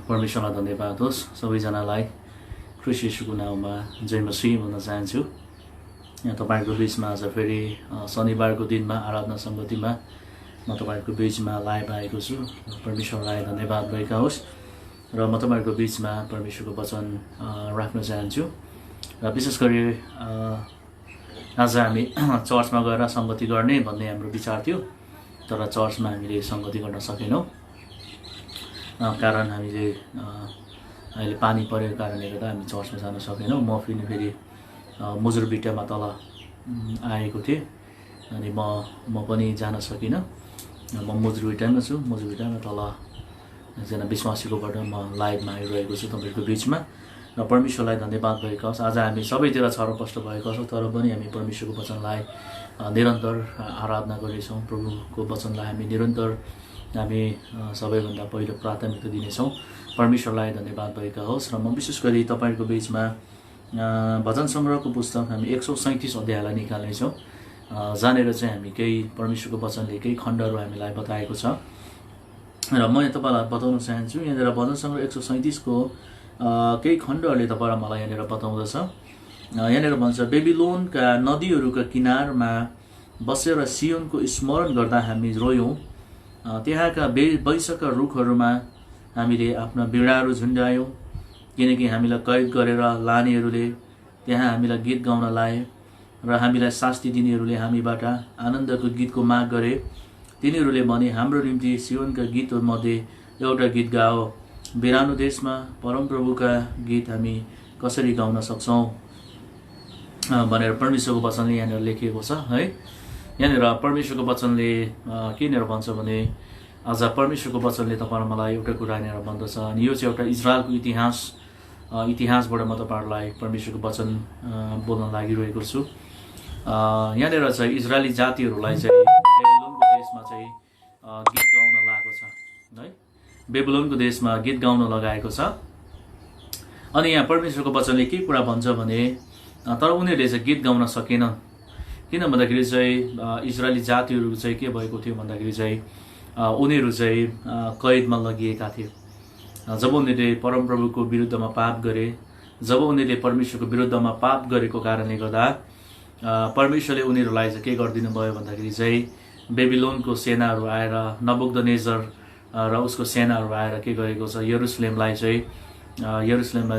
परमेश्वरलाई धन्यवाद होस्। सबैजनालाई ख्रीष्ट येशूको नाममा जय मसीह भन्न चाहन्छु। यहाँ तपाईँहरूको बिचमा आज फेरि शनिबारको दिनमा आराधना सङ्गतिमा म तपाईँहरूको बिचमा लाइभ आएको छु। परमेश्वरलाई धन्यवाद भएका होस् र म तपाईँहरूको बिचमा परमेश्वरको वचन राख्न चाहन्छु। र विशेष गरी आज हामी चर्चमा गएर सङ्गति गर्ने भन्ने हाम्रो विचार थियो, तर चर्चमा हामीले सङ्गति गर्न सकेनौँ। कारण हामीले अहिले पानी परेको कारणले गर्दा हामी चर्चमा जान सकेनौँ। म फेरि मुजुरबिटामा तल आएको थिएँ अनि म पनि जान सकिनँ। म मुजुरबिटामा छु। मुजुरबिटामा तल एकजना विश्वासीकोबाट म लाइभमा आइरहेको छु तपाईँको बिचमा। र परमेश्वरलाई धन्यवाद भएको होस्। आज हामी सबैतिर छरपष्ट भएको छौँ, तर पनि हामी परमेश्वरको वचनलाई निरन्तर आराधना गर्नेछौँ। प्रभुको वचनलाई हामी निरन्तर हामी सबैभन्दा पहिलो प्राथमिकता दिनेछौँ। परमेश्वरलाई धन्यवाद भएका होस्। र म विशेष गरी तपाईँहरूको बिचमा भजन सङ्ग्रहको पुस्तक हामी 137 अध्यायलाई निकाल्नेछौँ, जहाँनिर चाहिँ हामी केही परमेश्वरको वचनले केही खण्डहरू हामीलाई बताएको छ। र म यहाँ तपाईँलाई बताउन चाहन्छु, यहाँनिर भजन सङ्ग्रह 137 को केही खण्डहरूले तपाईँलाई मलाई यहाँनिर बताउँदछ। यहाँनिर भन्छ, बेबिलोनका नदीहरूका किनारमा बसेर सियोनको स्मरण गर्दा हामी रोयौँ। त्यहाँका वैशका रुखहरूमा हामीले आफ्ना बिडाहरू झुन्ड्यायौँ, किनकि हामीलाई कैद गरेर लानेहरूले त्यहाँ हामीलाई गीत गाउन लाए र हामीलाई शास्ति दिनेहरूले हामीबाट आनन्दको गीतको माग गरे। तिनीहरूले भने, हाम्रो निम्ति सियोनका गीतहरूमध्ये एउटा गीत गाओ। बिरानो देशमा परमप्रभुका गीत हामी कसरी गाउन सक्छौँ भनेर परमेश्वरको वचनले यहाँनिर लेखिएको छ है। यहाँनिर परमेश्वरको वचनले केनिर भन्छ भने, आज परमेश्वरको वचनले तपाईँलाई मलाई एउटा कुरा यहाँनिर भन्दछ। अनि यो चाहिँ एउटा इजरायलको इतिहासबाट म तपाईँहरूलाई परमेश्वरको वचन बोल्न लागिरहेको छु। यहाँनिर चाहिँ इजरायली जातिहरूलाई चाहिँ बेबिलोनको देशमा चाहिँ गीत गाउन लगाएको छ है। बेबिलोनको देशमा गीत गाउन लगाएको छ। अनि यहाँ परमेश्वरको वचनले के कुरा भन्छ भने, तर उनीहरूले चाहिँ गीत गाउन सकेनन्। किन भन्दाखेरि चाहिँ इजरायली जातिहरू चाहिँ के भएको थियो भन्दाखेरि चाहिँ उनीहरू चाहिँ कैदमा लगिएका थिए। जब उनीहरूले परमप्रभुको विरुद्धमा पाप गरे, जब उनीहरूले परमेश्वरको विरुद्धमा पाप गरेको कारणले गर्दा परमेश्वरले उनीहरूलाई चाहिँ के गरिदिनु भयो भन्दाखेरि चाहिँ बेबिलोनको सेनाहरू आएर, नबुकदनेजर र उसको सेनाहरू आएर के गरेको छ, यरुसलेमलाई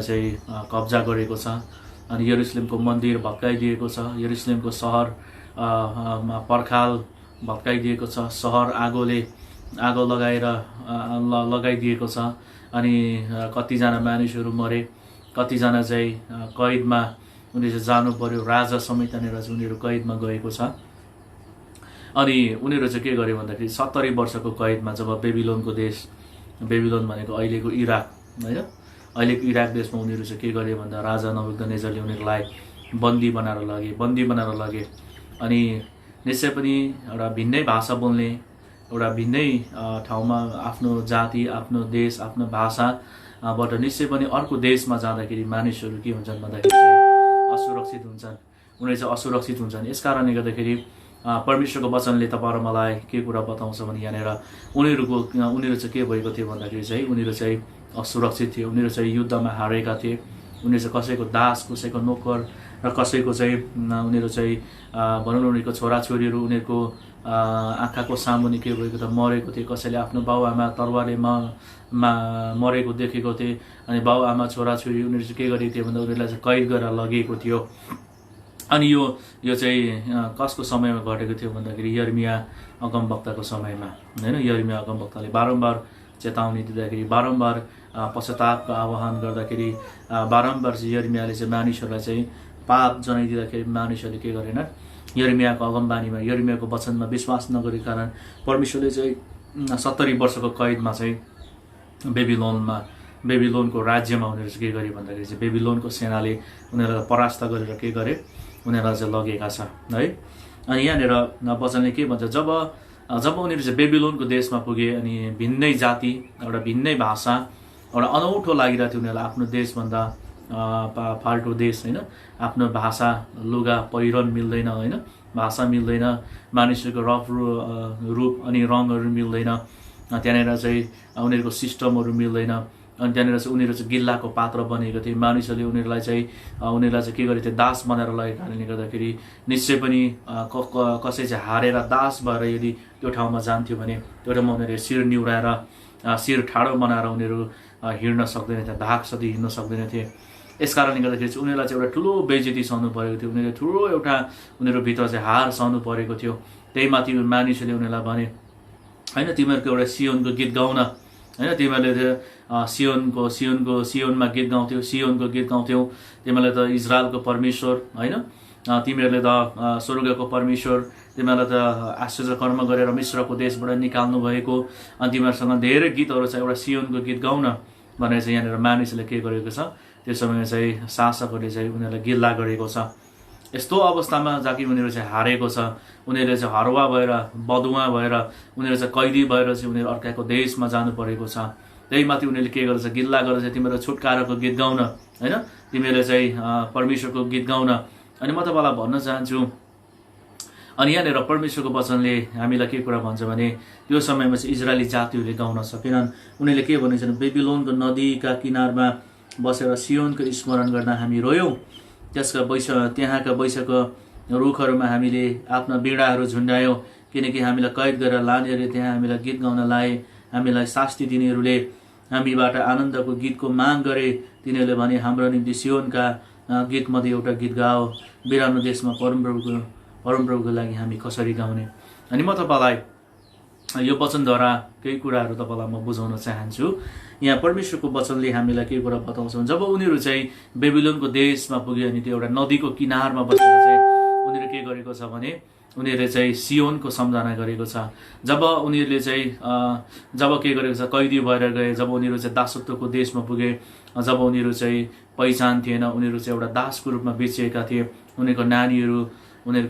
चाहिँ कब्जा गरेको छ। अनि यरुसलेमको मन्दिर भत्काइदिएको छ, यरुसलेमको सहर पर्खाल भत्काइदिएको छ, सहर आगो लगाइदिएको छ। अनि कतिजना मानिसहरू मरे, कतिजना चाहिँ कैदमा उनीहरू जानु पर्यो। राजा समेत त्यहाँनिर चाहिँ उनीहरू कैदमा गएको छ। अनि उनीहरू चाहिँ के गर्यो भन्दाखेरि 70 वर्षको कैदमा जब बेबिलोनको देश, बेबिलोन भनेको अहिलेको इराक होइन, अहिलेको इराक देशमा उनीहरू चाहिँ के गर्यो भन्दा राजा नबुकदनेजरले उनीहरूलाई बन्दी बनाएर लगे। अनि निश्चय पनि एउटा भिन्नै भाषा बोल्ने, एउटा भिन्नै ठाउँमा आफ्नो जाति, आफ्नो देश, आफ्नो भाषाबाट निश्चय पनि अर्को देशमा जाँदाखेरि मानिसहरू के हुन्छन् भन्दाखेरि असुरक्षित हुन्छन्, उनीहरू चाहिँ असुरक्षित हुन्छन्। यस कारणले गर्दाखेरि परमेश्वरको वचनले तपाईँ र मलाई के कुरा बताउँछ भने, यहाँनिर उनीहरू चाहिँ के भएको थियो भन्दाखेरि चाहिँ उनीहरू चाहिँ असुरक्षित थिए। उनीहरू चाहिँ युद्धमा हारेका थिए। उनीहरू चाहिँ कसैको दास, कसैको नोकर र कसैको चाहिँ उनीहरू चाहिँ भनौँ न उनीहरूको छोराछोरीहरू उनीहरूको आँखाको सामुन्ने के भएको त मरेको थिए। कसैले आफ्नो बाउआमा तरवारले मरेको देखेको थिए। अनि बाउआमा छोराछोरी उनीहरू चाहिँ के गरेको थियो भन्दा उनीहरूलाई चाहिँ कैद गरेर लगिएको थियो। अनि यो चाहिँ कसको समयमा घटेको थियो भन्दाखेरि यर्मिया अगमवक्ताको समयमा होइन। यर्मिया अगमवक्ताले बारम्बार चेतावनी दिँदाखेरि, बारम्बार पश्चातापको आह्वान गर्दाखेरि, बारम्बार चाहिँ यर्मियाले चाहिँ मानिसहरूलाई चाहिँ पाप जनाइदिँदाखेरि मानिसहरूले के गरेन, यर्मियाको अगमबानीमा, यर्मियाको वचनमा विश्वास नगरेको कारण परमेश्वरले चाहिँ 70 वर्षको कैदमा चाहिँ बेबिलोनको राज्यमा उनीहरू चाहिँ के गरे भन्दाखेरि चाहिँ बेबिलोनको सेनाले उनीहरूलाई परास्त गरेर के गरे, उनीहरूलाई चाहिँ लगेका छ है। अनि यहाँनिर वचनले के भन्छ, जब उनीहरू चाहिँ बेबिलोनको देशमा पुगे अनि भिन्नै जाति, एउटा भिन्नै भाषा, एउटा अनौठो लागिरहेको थियो उनीहरूलाई। आफ्नो देशभन्दा फाल्टो देश होइन, आफ्नो भाषा, लुगा पहिरन मिल्दैन होइन, भाषा मिल्दैन, मानिसहरूको रूप अनि रङहरू मिल्दैन, त्यहाँनिर चाहिँ उनीहरूको सिस्टमहरू मिल्दैन। अनि त्यहाँनिर चाहिँ उनीहरू चाहिँ गिल्लाको पात्र बनेको थिए। मानिसहरूले उनीहरूलाई चाहिँ के गरेको थियो, दास बनाएर लगेको कारणले गर्दाखेरि निश्चय पनि कसै चाहिँ हारेर दास भएर यदि त्यो ठाउँमा जान्थ्यो भने त्यो ठाउँमा उनीहरूले शिर निहुराएर शिर ठाडो बनाएर उनीहरू हिँड्न सक्दैनथे, धाक सदी हिँड्न सक्दैनथे। यस कारणले गर्दाखेरि चाहिँ उनीहरूलाई चाहिँ एउटा ठुलो बेइज्जती सहनु परेको थियो, उनीहरूले ठुलो एउटा उनीहरूभित्र चाहिँ हार सहनु परेको थियो। त्यही माथि मानिसहरूले उनीहरूलाई भने होइन, तिमीहरूको एउटा सियोनको गीत गाउन, होइन तिमीहरूले सियोनमा गीत गाउँथ्यौ, सियोनको गीत गाउँथ्यौ, तिमीहरूले त इजरायलको परमेश्वर, होइन तिमीहरूले त स्वर्गको परमेश्वर, तिमीहरूलाई त आश्चर्य कर्म गरेर मिश्रको देशबाट निकाल्नु भएको, अनि तिमीहरूसँग धेरै गीतहरू छ, एउटा सियोनको गीत गाउन भनेर चाहिँ यहाँनिर मानिसहरूले के गरेको छ, त्यो समयमा चाहिँ शासकहरूले चाहिँ उनीहरूलाई गिल्ला गरेको छ। यस्तो अवस्थामा जहाँ उनीहरू चाहिँ हारेको छ, उनीहरूले चाहिँ हरुवा भएर बदुवा भएर उनीहरू चाहिँ कैदी भएर चाहिँ उनीहरू अर्काको देशमा जानु परेको छ। त्यही माथि उनीहरूले के गर्छ, गिल्ला गरेर चाहिँ तिमीहरू छुटकाराको गीत गाउन, होइन तिमीहरूले चाहिँ परमेश्वरको गीत गाउन। अनि म तपाईँलाई भन्न चाहन्छु, अनि यहाँनिर परमेश्वरको वचनले हामीलाई के कुरा भन्छ भने त्यो समयमा चाहिँ इजरायली जातिहरूले गाउन सकेनन्। उनीहरूले के भनेछन्, बेबिलोनको नदीका किनारमा बसेर सियोनको स्मरण गर्दा हामी रोयौँ, त्यहाँका वैश्यको रुखहरूमा हामीले आफ्ना बिडाहरू झुन्डायौँ, किनकि हामीलाई कैद गरेर लानेहरूले त्यहाँ हामीलाई गीत गाउन लाए, हामीलाई शास्ति दिनेहरूले हामीबाट आनन्दको गीतको माग गरे। तिनीहरूले भने हाम्रो निम्ति सियोनका गीतमध्ये एउटा गीत गाओ, बिरानो देशमा परमप्रभुको लागि हामी कसरी गाउने। अनि म तपाईँलाई यो वचनद्वारा केही कुराहरू तपाईँलाई म बुझाउन चाहन्छु। यहाँ परमेश्वरको वचनले हामीलाई केही कुरा बताउँछ। जब उनीहरू चाहिँ बेबिलोनको देशमा पुग्यो अनि त्यो एउटा नदीको किनारमा बसेर चाहिँ उनीहरू के गरेको छ भने उनीहरूले चाहिँ सियोनको सम्झना गरेको छ। जब उनीहरूले चाहिँ जब के गरेको छ, कैदी भएर गए, जब उनीहरू चाहिँ दासत्वको देशमा पुगे, जब उनीहरू चाहिँ पहिचान थिएन, उनीहरू चाहिँ एउटा दासको रूपमा बेचिएका थिए, उनीहरूको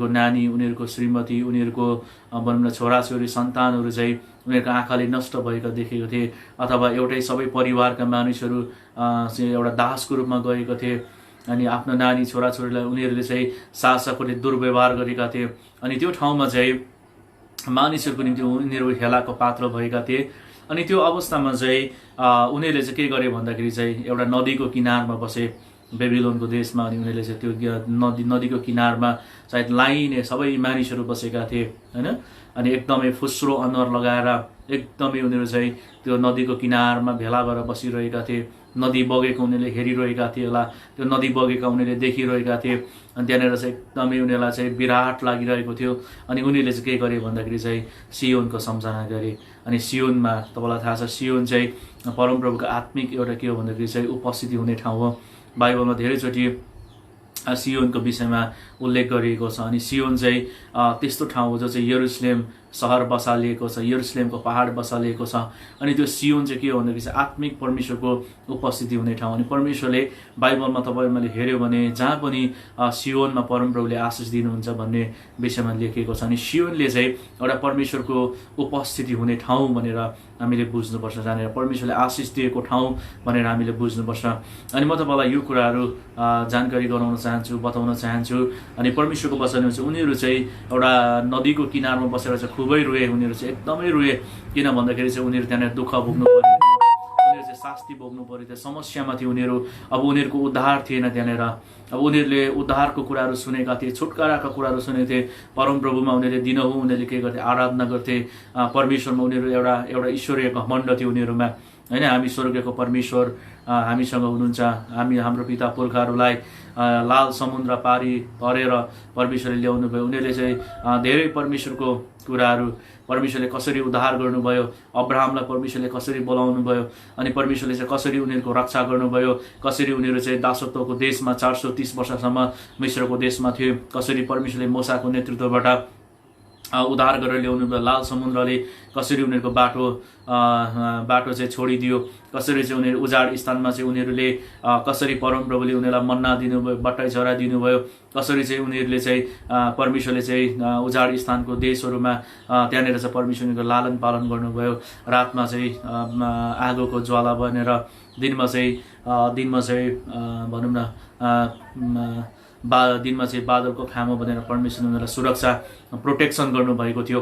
नानी, उनीहरूको श्रीमती, उनीहरूको भनौँ न छोराछोरी सन्तानहरू चाहिँ उनीहरूको आँखाले नष्ट भएका देखेको थिए, अथवा एउटै सबै परिवारका मानिसहरू चाहिँ एउटा दासको रूपमा गएका थिए। अनि आफ्नो नानी छोराछोरीलाई उनीहरूले चाहिँ शासकहरूले दुर्व्यवहार गरेका थिए। अनि त्यो ठाउँमा चाहिँ मानिसहरूको निम्ति उनीहरू हेलाको पात्र भएका थिए। अनि त्यो अवस्थामा चाहिँ उनीहरूले चाहिँ के गरे भन्दाखेरि चाहिँ एउटा नदीको किनारमा बसे, बेबिलोनको देशमा। अनि उनीहरूले चाहिँ त्यो नदीको किनारमा सायद लाइने सबै मानिसहरू बसेका थिए, होइन। अनि एकदमै फुस्रो अनुहार लगाएर एकदमै उनीहरू चाहिँ त्यो नदीको किनारमा भेला भएर बसिरहेका थिए। नदी बगेको उनीहरूले हेरिरहेका थिए होला, त्यो नदी बगेका उनीहरूले देखिरहेका थिए। अनि त्यहाँनिर चाहिँ एकदमै उनीहरूलाई चाहिँ विराट लागिरहेको थियो। अनि उनीहरूले चाहिँ के गरे भन्दाखेरि चाहिँ सियोनको सम्झना गरे। अनि सियोनमा तपाईँलाई थाहा छ, सियोन चाहिँ परमप्रभुको आत्मिक एउटा के हो भन्दाखेरि चाहिँ उपस्थिति हुने ठाउँ हो। बाइबलमा धेरैचोटि सियोनको विषयमा उल्लेख गरिएको छ। अनि सियोन चाहिँ त्यस्तो ठाउँ हो जो चाहिँ यरुसलेम सहर बसालिएको छ, यरुसलेमको पहाड बसालिएको छ। अनि त्यो सियोन चाहिँ के हो भन्दाखेरि चाहिँ आत्मिक परमेश्वरको उपस्थिति हुने ठाउँ। अनि परमेश्वरले बाइबलमा मैले हेऱ्यो भने जहाँ पनि सियोनमा परमप्रभुले आशिष दिनुहुन्छ भन्ने विषयमा लेखिएको छ। अनि सियोनले चाहिँ एउटा परमेश्वरको उपस्थिति हुने ठाउँ भनेर हामीले बुझ्नुपर्छ, जहाँनिर परमेश्वरले आशिष दिएको ठाउँ भनेर हामीले बुझ्नुपर्छ। अनि म तपाईँलाई यो कुराहरू जानकारी गराउन चाहन्छु, बताउन चाहन्छु। अनि परमेश्वरको वचनमा चाहिँ उनीहरू चाहिँ एउटा नदीको किनारमा बसेर चाहिँ खुबै रोए, उनीहरू चाहिँ एकदमै रोए। किन भन्दाखेरि चाहिँ उनीहरू त्यहाँनिर दुःख भोग्नु पऱ्यो, उनीहरू चाहिँ शास्ति भोग्नु पऱ्यो, त्यो समस्यामा थियो उनीहरू। अब उनीहरूको उद्धार थिएन त्यहाँनिर। अब उनीहरूले उद्धारको कुराहरू सुनेका थिए, छुटकाराका कुराहरू सुनेको थिए। परमप्रभुमा उनीहरूले दिनहुँ उनीहरूले के गर्थे, आराधना गर्थे। परमेश्वरमा उनीहरू एउटा ईश्वरीय घमण्ड थियो उनीहरूमा, होइन। हामी स्वर्गको परमेश्वर हामीसँग हुनुहुन्छ, हाम्रो पिता पुर्खाहरूलाई लाल समुद्र पारी तरेर परमेश्वरले ल्याउनु भयो। उनीहरूले चाहिँ धेरै परमेश्वरको कुराहरू, परमेश्वरले कसरी उद्धार गर्नुभयो, अब्राहमलाई परमेश्वरले कसरी बोलाउनु भयो, अनि परमेश्वरले चाहिँ कसरी उनीहरूको रक्षा गर्नुभयो, कसरी उनीहरू चाहिँ दासत्वको देशमा 430 वर्षसम्म मिश्रको देशमा थियो, कसरी परमेश्वरले मोसाको नेतृत्वबाट उद्धार गरेर ल्याउनु भयो, लाल समुद्रले कसरी उनीहरूको बाटो चाहिँ छोडिदियो, कसरी चाहिँ उनीहरू उजाड स्थानमा चाहिँ उनीहरूले कसरी परमप्रभुले उनीहरूलाई मन्ना दिनुभयो, बट्टाइ चरा दिनुभयो, कसरी चाहिँ उनीहरूले चाहिँ परमेश्वरले चाहिँ उजाड स्थानको देशहरूमा त्यहाँनिर चाहिँ परमेश्वरको लालन पालन गर्नुभयो। रातमा चाहिँ आगोको ज्वाला बनेर, दिनमा चाहिँ भनौँ न दिनमा चाहिँ बादलको खामो बनेर परमेश्वरले उनीहरूलाई सुरक्षा प्रोटेक्सन गर्नुभएको थियो।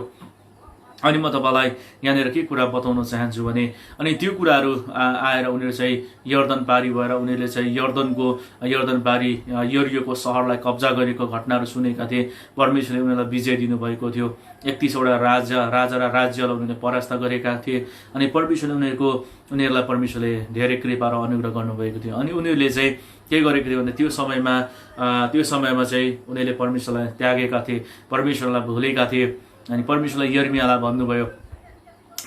अनि म तपाईँलाई यहाँनिर के कुरा बताउन चाहन्छु भने अनि त्यो कुराहरू आएर उनीहरू चाहिँ यर्दन पारी भएर उनीहरूले चाहिँ यर्दन पारी यरियोको सहरलाई कब्जा गरेको घटनाहरू सुनेका थिए। परमेश्वरले उनीहरूलाई विजय दिनुभएको थियो। 31वटा राजा र राज्यलाई उनीहरूले परास्त गरेका थिए। अनि उनीहरूलाई परमेश्वरले धेरै कृपा र अनुग्रह गर्नुभएको थियो। अनि उनीहरूले चाहिँ के गरेको थियो भने त्यो समयमा चाहिँ उनीहरूले परमेश्वरलाई त्यागेका थिए, परमेश्वरलाई भुलेका थिए। अनि परमेश्वरले यर्मियालाई भन्नुभयो,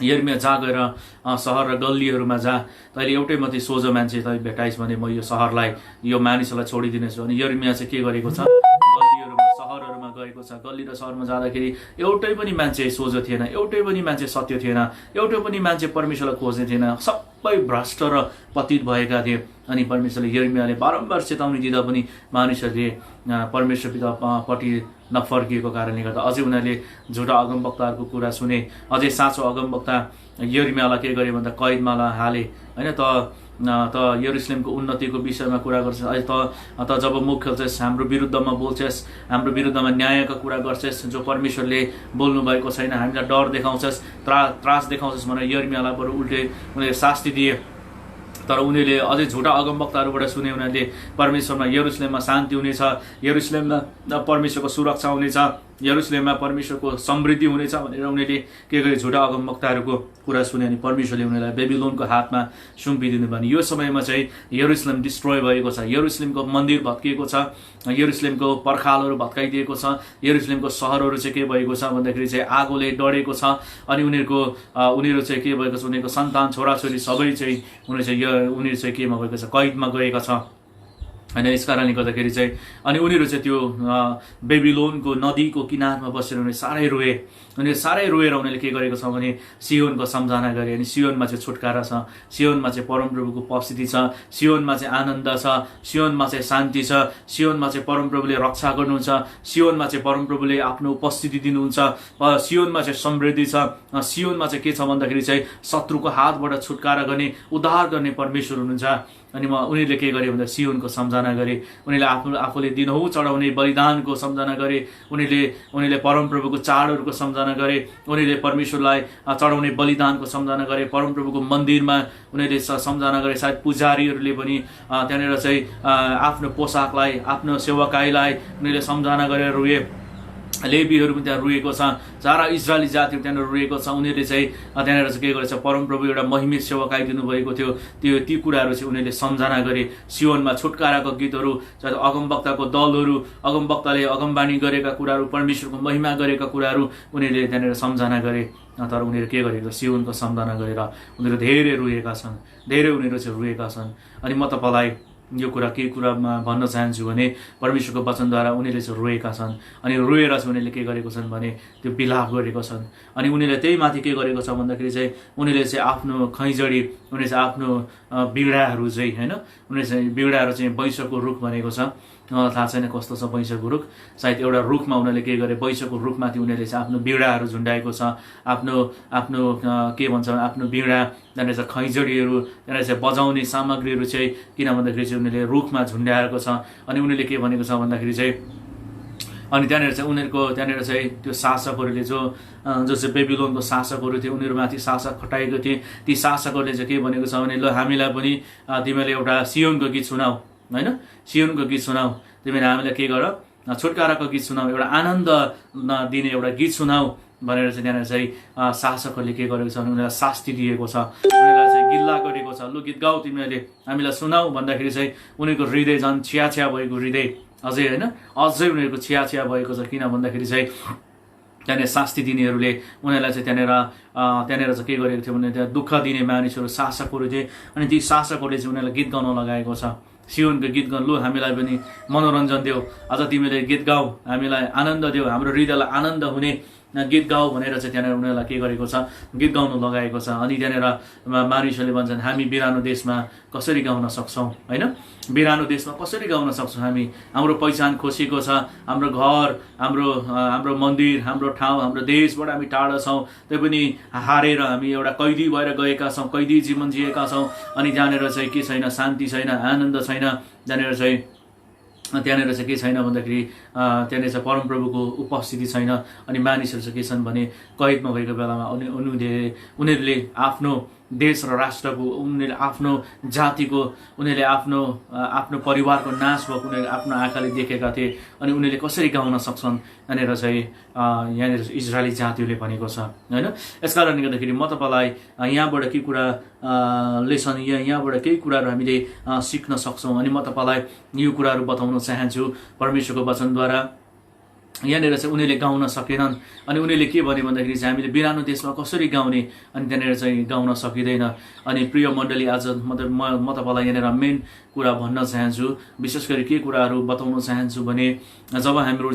यर्मिया जा गएर सहर र गल्लीहरूमा जा, तैँले एउटै मात्रै सोझो मान्छे तैँ भेटाइस् भने म यो सहरलाई यो मानिसहरूलाई छोडिदिनेछु। अनि यर्मिया चाहिँ के गरेको छ, गल्लीहरूमा सहरहरूमा गएको छ। गल्ली र सहरमा जाँदाखेरि एउटै पनि मान्छे सोझो थिएन, एउटै पनि मान्छे सत्य थिएन, एउटै पनि मान्छे परमेश्वरलाई खोज्ने थिएन, सबै भ्रष्ट र पतित भएका थिए। अनि परमेश्वरले यर्मियाले बारम्बार चेतावनी दिँदा पनि मानिसहरूले परमेश्वर पितापट्टि नफर्किएको कारणले गर्दा अझै उनीहरूले झुटा अगमवक्ताहरूको कुरा सुने। अझै साँचो अगमवक्ता यर्मियालाई के गरे भन्दा कैदमा हाले होइन। त यरुशलेमको उन्नतिको विषयमा कुरा गर्छस्, अहिले त जब मुख खोल्छस्, हाम्रो विरुद्धमा बोल्छस्, हाम्रो विरुद्धमा न्यायको कुरा गर्छस्, जो परमेश्वरले बोल्नु भएको छैन, हामीलाई डर देखाउँछस्, त्रास देखाउँछस् भनेर यर्मियालाई बरु उल्टे उनीहरूले शास्ति दिए। तर उनीहरूले अझै झुटा अगमवक्ताहरूबाट सुने उनीहरूले परमेश्वरमा यरुशलेममा शान्ति हुनेछ, यरुशलेममा परमेश्वरको सुरक्षा हुनेछ, यरुशलेममा परमेश्वरको समृद्धि हुनेछ भनेर उनीहरूले के गरे, झुटा अगमवक्ताहरूको कुरा सुने। अनि परमेश्वरले उनीहरूलाई बेबिलोनको हातमा सुम्पिदिनु भने यो समयमा चाहिँ यरुशलेम डिस्ट्रोय भएको छ, यरुशलेमको मन्दिर भत्किएको छ, यरुशलेमको पर्खालहरू भत्काइदिएको छ, यरुशलेमको सहरहरू चाहिँ के भएको छ भन्दाखेरि चाहिँ आगोले डढेको छ। अनि उनीहरू चाहिँ के भएको छ, उनीहरूको सन्तान छोराछोरी सबै चाहिँ उनीहरू चाहिँ केमा भएको छ, कैदमा गएका छ होइन। यस कारणले गर्दाखेरि चाहिँ अनि उनीहरू चाहिँ त्यो बेबिलोनको नदीको किनारमा बसेर उनीहरू साह्रै रोए। उनीहरूले के गरेको छ भने सियोनको सम्झना गरे। अनि सियोनमा चाहिँ छुटकारा छ, सियोनमा चाहिँ परमप्रभुको उपस्थिति छ, सियोनमा चाहिँ आनन्द छ, सियोनमा चाहिँ शान्ति छ, सियोनमा चाहिँ परमप्रभुले रक्षा गर्नुहुन्छ, सियोनमा चाहिँ परमप्रभुले आफ्नो उपस्थिति दिनुहुन्छ, सियोनमा चाहिँ समृद्धि छ, सियोनमा चाहिँ के छ भन्दाखेरि चाहिँ शत्रुको हातबाट छुटकारा गर्ने, उद्धार गर्ने परमेश्वर हुनुहुन्छ। अनि उनीहरूले के गरे भन्दा सियोनको सम्झना गरे, उनीहरूले आफूले दिनहुँ चढाउने बलिदानको सम्झना गरे, उनीहरूले परमप्रभुको चाडहरूको सम्झना गरे, उनीहरूले परमेश्वरलाई चढाउने बलिदानको सम्झना गरे, परमप्रभुको मन्दिरमा उनीहरूले सम्झना गरे। सायद पुजारीहरूले पनि त्यहाँनिर चाहिँ आफ्नो पोसाकलाई, आफ्नो सेवकाईलाई उनीहरूले सम्झना गरेर रोए। लेबीहरू पनि त्यहाँ रोएको छ, सारा इजरायली जातिहरू त्यहाँनिर रोएको छ। उनीहरूले चाहिँ त्यहाँनिर चाहिँ के गरेछ, परमप्रभु एउटा महिमित सेवकाई दिनुभएको थियो, ती कुराहरू चाहिँ उनीहरूले सम्झना गरे। सियोनमा छुटकाराको गीतहरू, चाहे अगमवक्ताको दलहरू, अगमवक्ताले अगमबानी गरेका कुराहरू, परमेश्वरको महिमा गरेका कुराहरू उनीहरूले त्यहाँनिर सम्झना गरे। तर उनीहरू के गरेको, सियोनको सम्झना गरेर उनीहरू धेरै रोएका छन्, उनीहरू चाहिँ रोएका छन्। अनि म तपाईँलाई यो के कुरामा भन्न चाहन्छु भने परमेश्वरको वचनद्वारा उनीहरूले चाहिँ रोएका छन्। अनि रोएर चाहिँ उनीहरूले के गरेको छन् भने त्यो बिलाप गरेको छन्। अनि उनीहरूले त्यही माथि के गरेको छ भन्दाखेरि चाहिँ उनीहरूले चाहिँ आफ्नो खैँजडी, उनीहरूले चाहिँ आफ्नो बिडाहरू चाहिँ होइन, उनीहरूले चाहिँ बिडाहरू चाहिँ वैंशको रुख भनेको छ। थाहा छैन कस्तो छ वैंशको रुख, सायद एउटा रुखमा उनीहरूले के गरे, वैंशको रुखमाथि उनीहरूले चाहिँ आफ्नो बिडाहरू झुन्डाएको छ, आफ्नो के भन्छ आफ्नो बिडा, त्यहाँनिर चाहिँ खैँजडीहरू, त्यहाँनिर चाहिँ बजाउने सामग्रीहरू चाहिँ किन भन्दाखेरि चाहिँ उनीहरूले रुखमा झुन्डाएको छ। अनि उनीहरूले के भनेको छ भन्दाखेरि चाहिँ अनि त्यहाँनिर चाहिँ त्यो शासकहरूले जो चाहिँ बेबिलोनको शासकहरू थिए, उनीहरूमाथि शासक खटाएको थिए, ती शासकहरूले चाहिँ के भनेको छ भने ल हामीलाई पनि तिमीले एउटा सियोनको गीत सुनाऊ होइन, सियोनको गीत सुनाऊ, तिमीले हामीलाई के गर, छुटकाराको गीत सुनाऊ, एउटा आनन्द दिने एउटा गीत सुनाऊ भनेर चाहिँ त्यहाँनिर चाहिँ शासकहरूले के गरेको छ भने उनीहरूलाई शास्ति दिएको छ, उनीहरूलाई चाहिँ गिल्ला गरेको छ, लु गीत गाऊ तिमीहरूले, हामीलाई सुनाऊ भन्दाखेरि चाहिँ उनीहरूको हृदय झन् छिया भएको हृदय अझै होइन, अझै उनीहरूको छिया भएको छ। किन भन्दाखेरि चाहिँ त्यहाँनिर शास्ति दिनेहरूले उनीहरूलाई चाहिँ त्यहाँनिर चाहिँ के गरेको थियो भने त्यहाँ दुःख दिने मानिसहरू शासकहरू थिए। अनि ती शासकहरूले चाहिँ उनीहरूलाई गीत गाउन लगाएको छ, सियोनको गीत गाउनु, लु हामीलाई पनि मनोरञ्जन देऊ, अझ तिमीले गीत गाऊ, हामीलाई आनन्द देऊ, हाम्रो हृदयलाई आनन्द हुने गीत गाऊ भनेर चाहिँ त्यहाँनिर उनीहरूलाई के गरेको छ, गीत गाउनु लगाएको छ। अनि त्यहाँनिर मानिसहरूले भन्छन् हामी बिरानो देशमा कसरी गाउन सक्छौँ होइन, बिरानो देशमा कसरी गाउन सक्छौँ, हाम्रो पहिचान खोसेको छ, हाम्रो घर, हाम्रो मन्दिर, हाम्रो ठाउँ, हाम्रो देशबाट हामी टाढा छौँ, त्यही पनि हारेर हामी एउटा कैदी भएर गएका छौँ, कैदी जीवन जिएका छौँ। अनि जहाँनिर चाहिँ के छैन, शान्ति छैन, आनन्द छैन, जहाँनिर चाहिँ त्यहाँनिर चाहिँ के छैन भन्दाखेरि त्यहाँनिर चाहिँ परमप्रभुको उपस्थिति छैन। अनि मानिसहरू चाहिँ के छन् भने कैदमा भएको बेलामा उनीहरूले आफ्नो देश र राष्ट्रको, उनीहरूले आफ्नो जातिको, उनीहरूले आफ्नो परिवारको नाश भएको उनीहरूले आफ्नो आँखाले देखेका थिए। अनि उनीहरूले कसरी गाउन सक्छन् यहाँनिर चाहिँ यहाँनिर इजरायली जातिहरूले भनेको छ होइन। यस कारणले गर्दाखेरि म तपाईँलाई यहाँबाट केही कुरा लेसन यहाँबाट केही कुराहरू हामीले सिक्न सक्छौँ। अनि म तपाईँलाई यो कुराहरू बताउन चाहन्छु परमेश्वरको वचनद्वारा। यहाँनिर चाहिँ उनीहरूले गाउन सकेनन्। अनि उनीहरूले के भन्यो भन्दाखेरि चाहिँ हामीले बिरानो देशमा कसरी गाउने, अनि त्यहाँनिर चाहिँ गाउन सकिँदैन। अनि प्रिय मण्डली, आज म तपाईँलाई यहाँनिर मेन कुरा भन्न चाहन्छु, विशेष गरी के कुराहरू बताउन चाहन्छु भने जब हाम्रो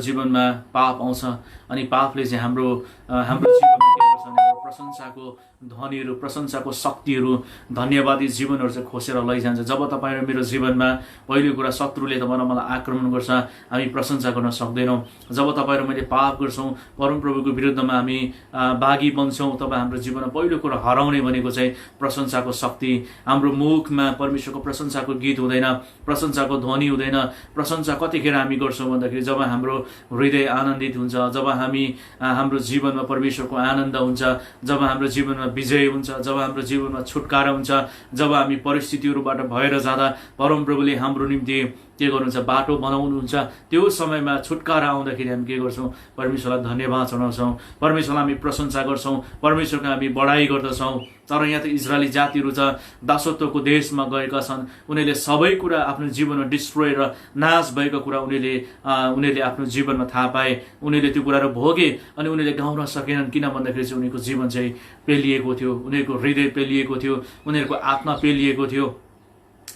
जीवनमा पाप आउँछ अनि पापले चाहिँ हाम्रो जीवनमा के गर्छ भने प्रशंसाको ध्वनिहरू, प्रशंसाको शक्तिहरू, धन्यवादी जीवनहरू चाहिँ खोसेर लैजान्छ। जब तपाईँ र मेरो जीवनमा पहिलो कुरा शत्रुले तपाईँ र मलाई आक्रमण गर्छ, हामी प्रशंसा गर्न सक्दैनौँ। जब तपाईँ र मैले पाप गर्छौँ, परमप्रभुको विरुद्धमा हामी बागी बन्छौँ, तब हाम्रो जीवनमा पहिलो कुरा हराउने भनेको चाहिँ प्रशंसाको शक्ति। हाम्रो मुखमा परमेश्वरको प्रशंसाको गीत हुँदैन, प्रशंसाको ध्वनि हुँदैन। प्रशंसा कतिखेर हामी गर्छौँ भन्दाखेरि जब हाम्रो हृदय आनन्दित हुन्छ, जब हाम्रो जीवनमा परमेश्वरको आनन्द हुन्छ, जब हाम्रो जीवनमा विजय हुन्छ, जब हाम्रो जीवनमा छुटकारा हुन्छ, जब हामी परिस्थितिहरूबाट भएर जाँदा परमप्रभुले हाम्रो निम्ति के गर्नुहुन्छ, बाटो बनाउनुहुन्छ। त्यो समयमा छुटकारा आउँदाखेरि हामी के गर्छौँ, परमेश्वरलाई धन्यवाद चढाउँछौँ, परमेश्वरलाई हामी प्रशंसा गर्छौँ, परमेश्वरको हामी बढाइ गर्दछौँ। तर यहाँ त इजरायली जातिहरू छ, दासत्वको देशमा गएका छन्। उनीहरूले सबै कुरा आफ्नो जीवनमा डिस्ट्रोय र नाश भएको कुरा उनीहरूले आफ्नो जीवनमा थाहा पाए, उनीहरूले त्यो कुराहरू भोगे। अनि उनीहरूले गाउन सकेनन्, किन भन्दाखेरि चाहिँ उनीहरूको जीवन चाहिँ पेलिएको थियो, उनीहरूको हृदय पेलिएको थियो, उनीहरूको आत्मा पेलिएको थियो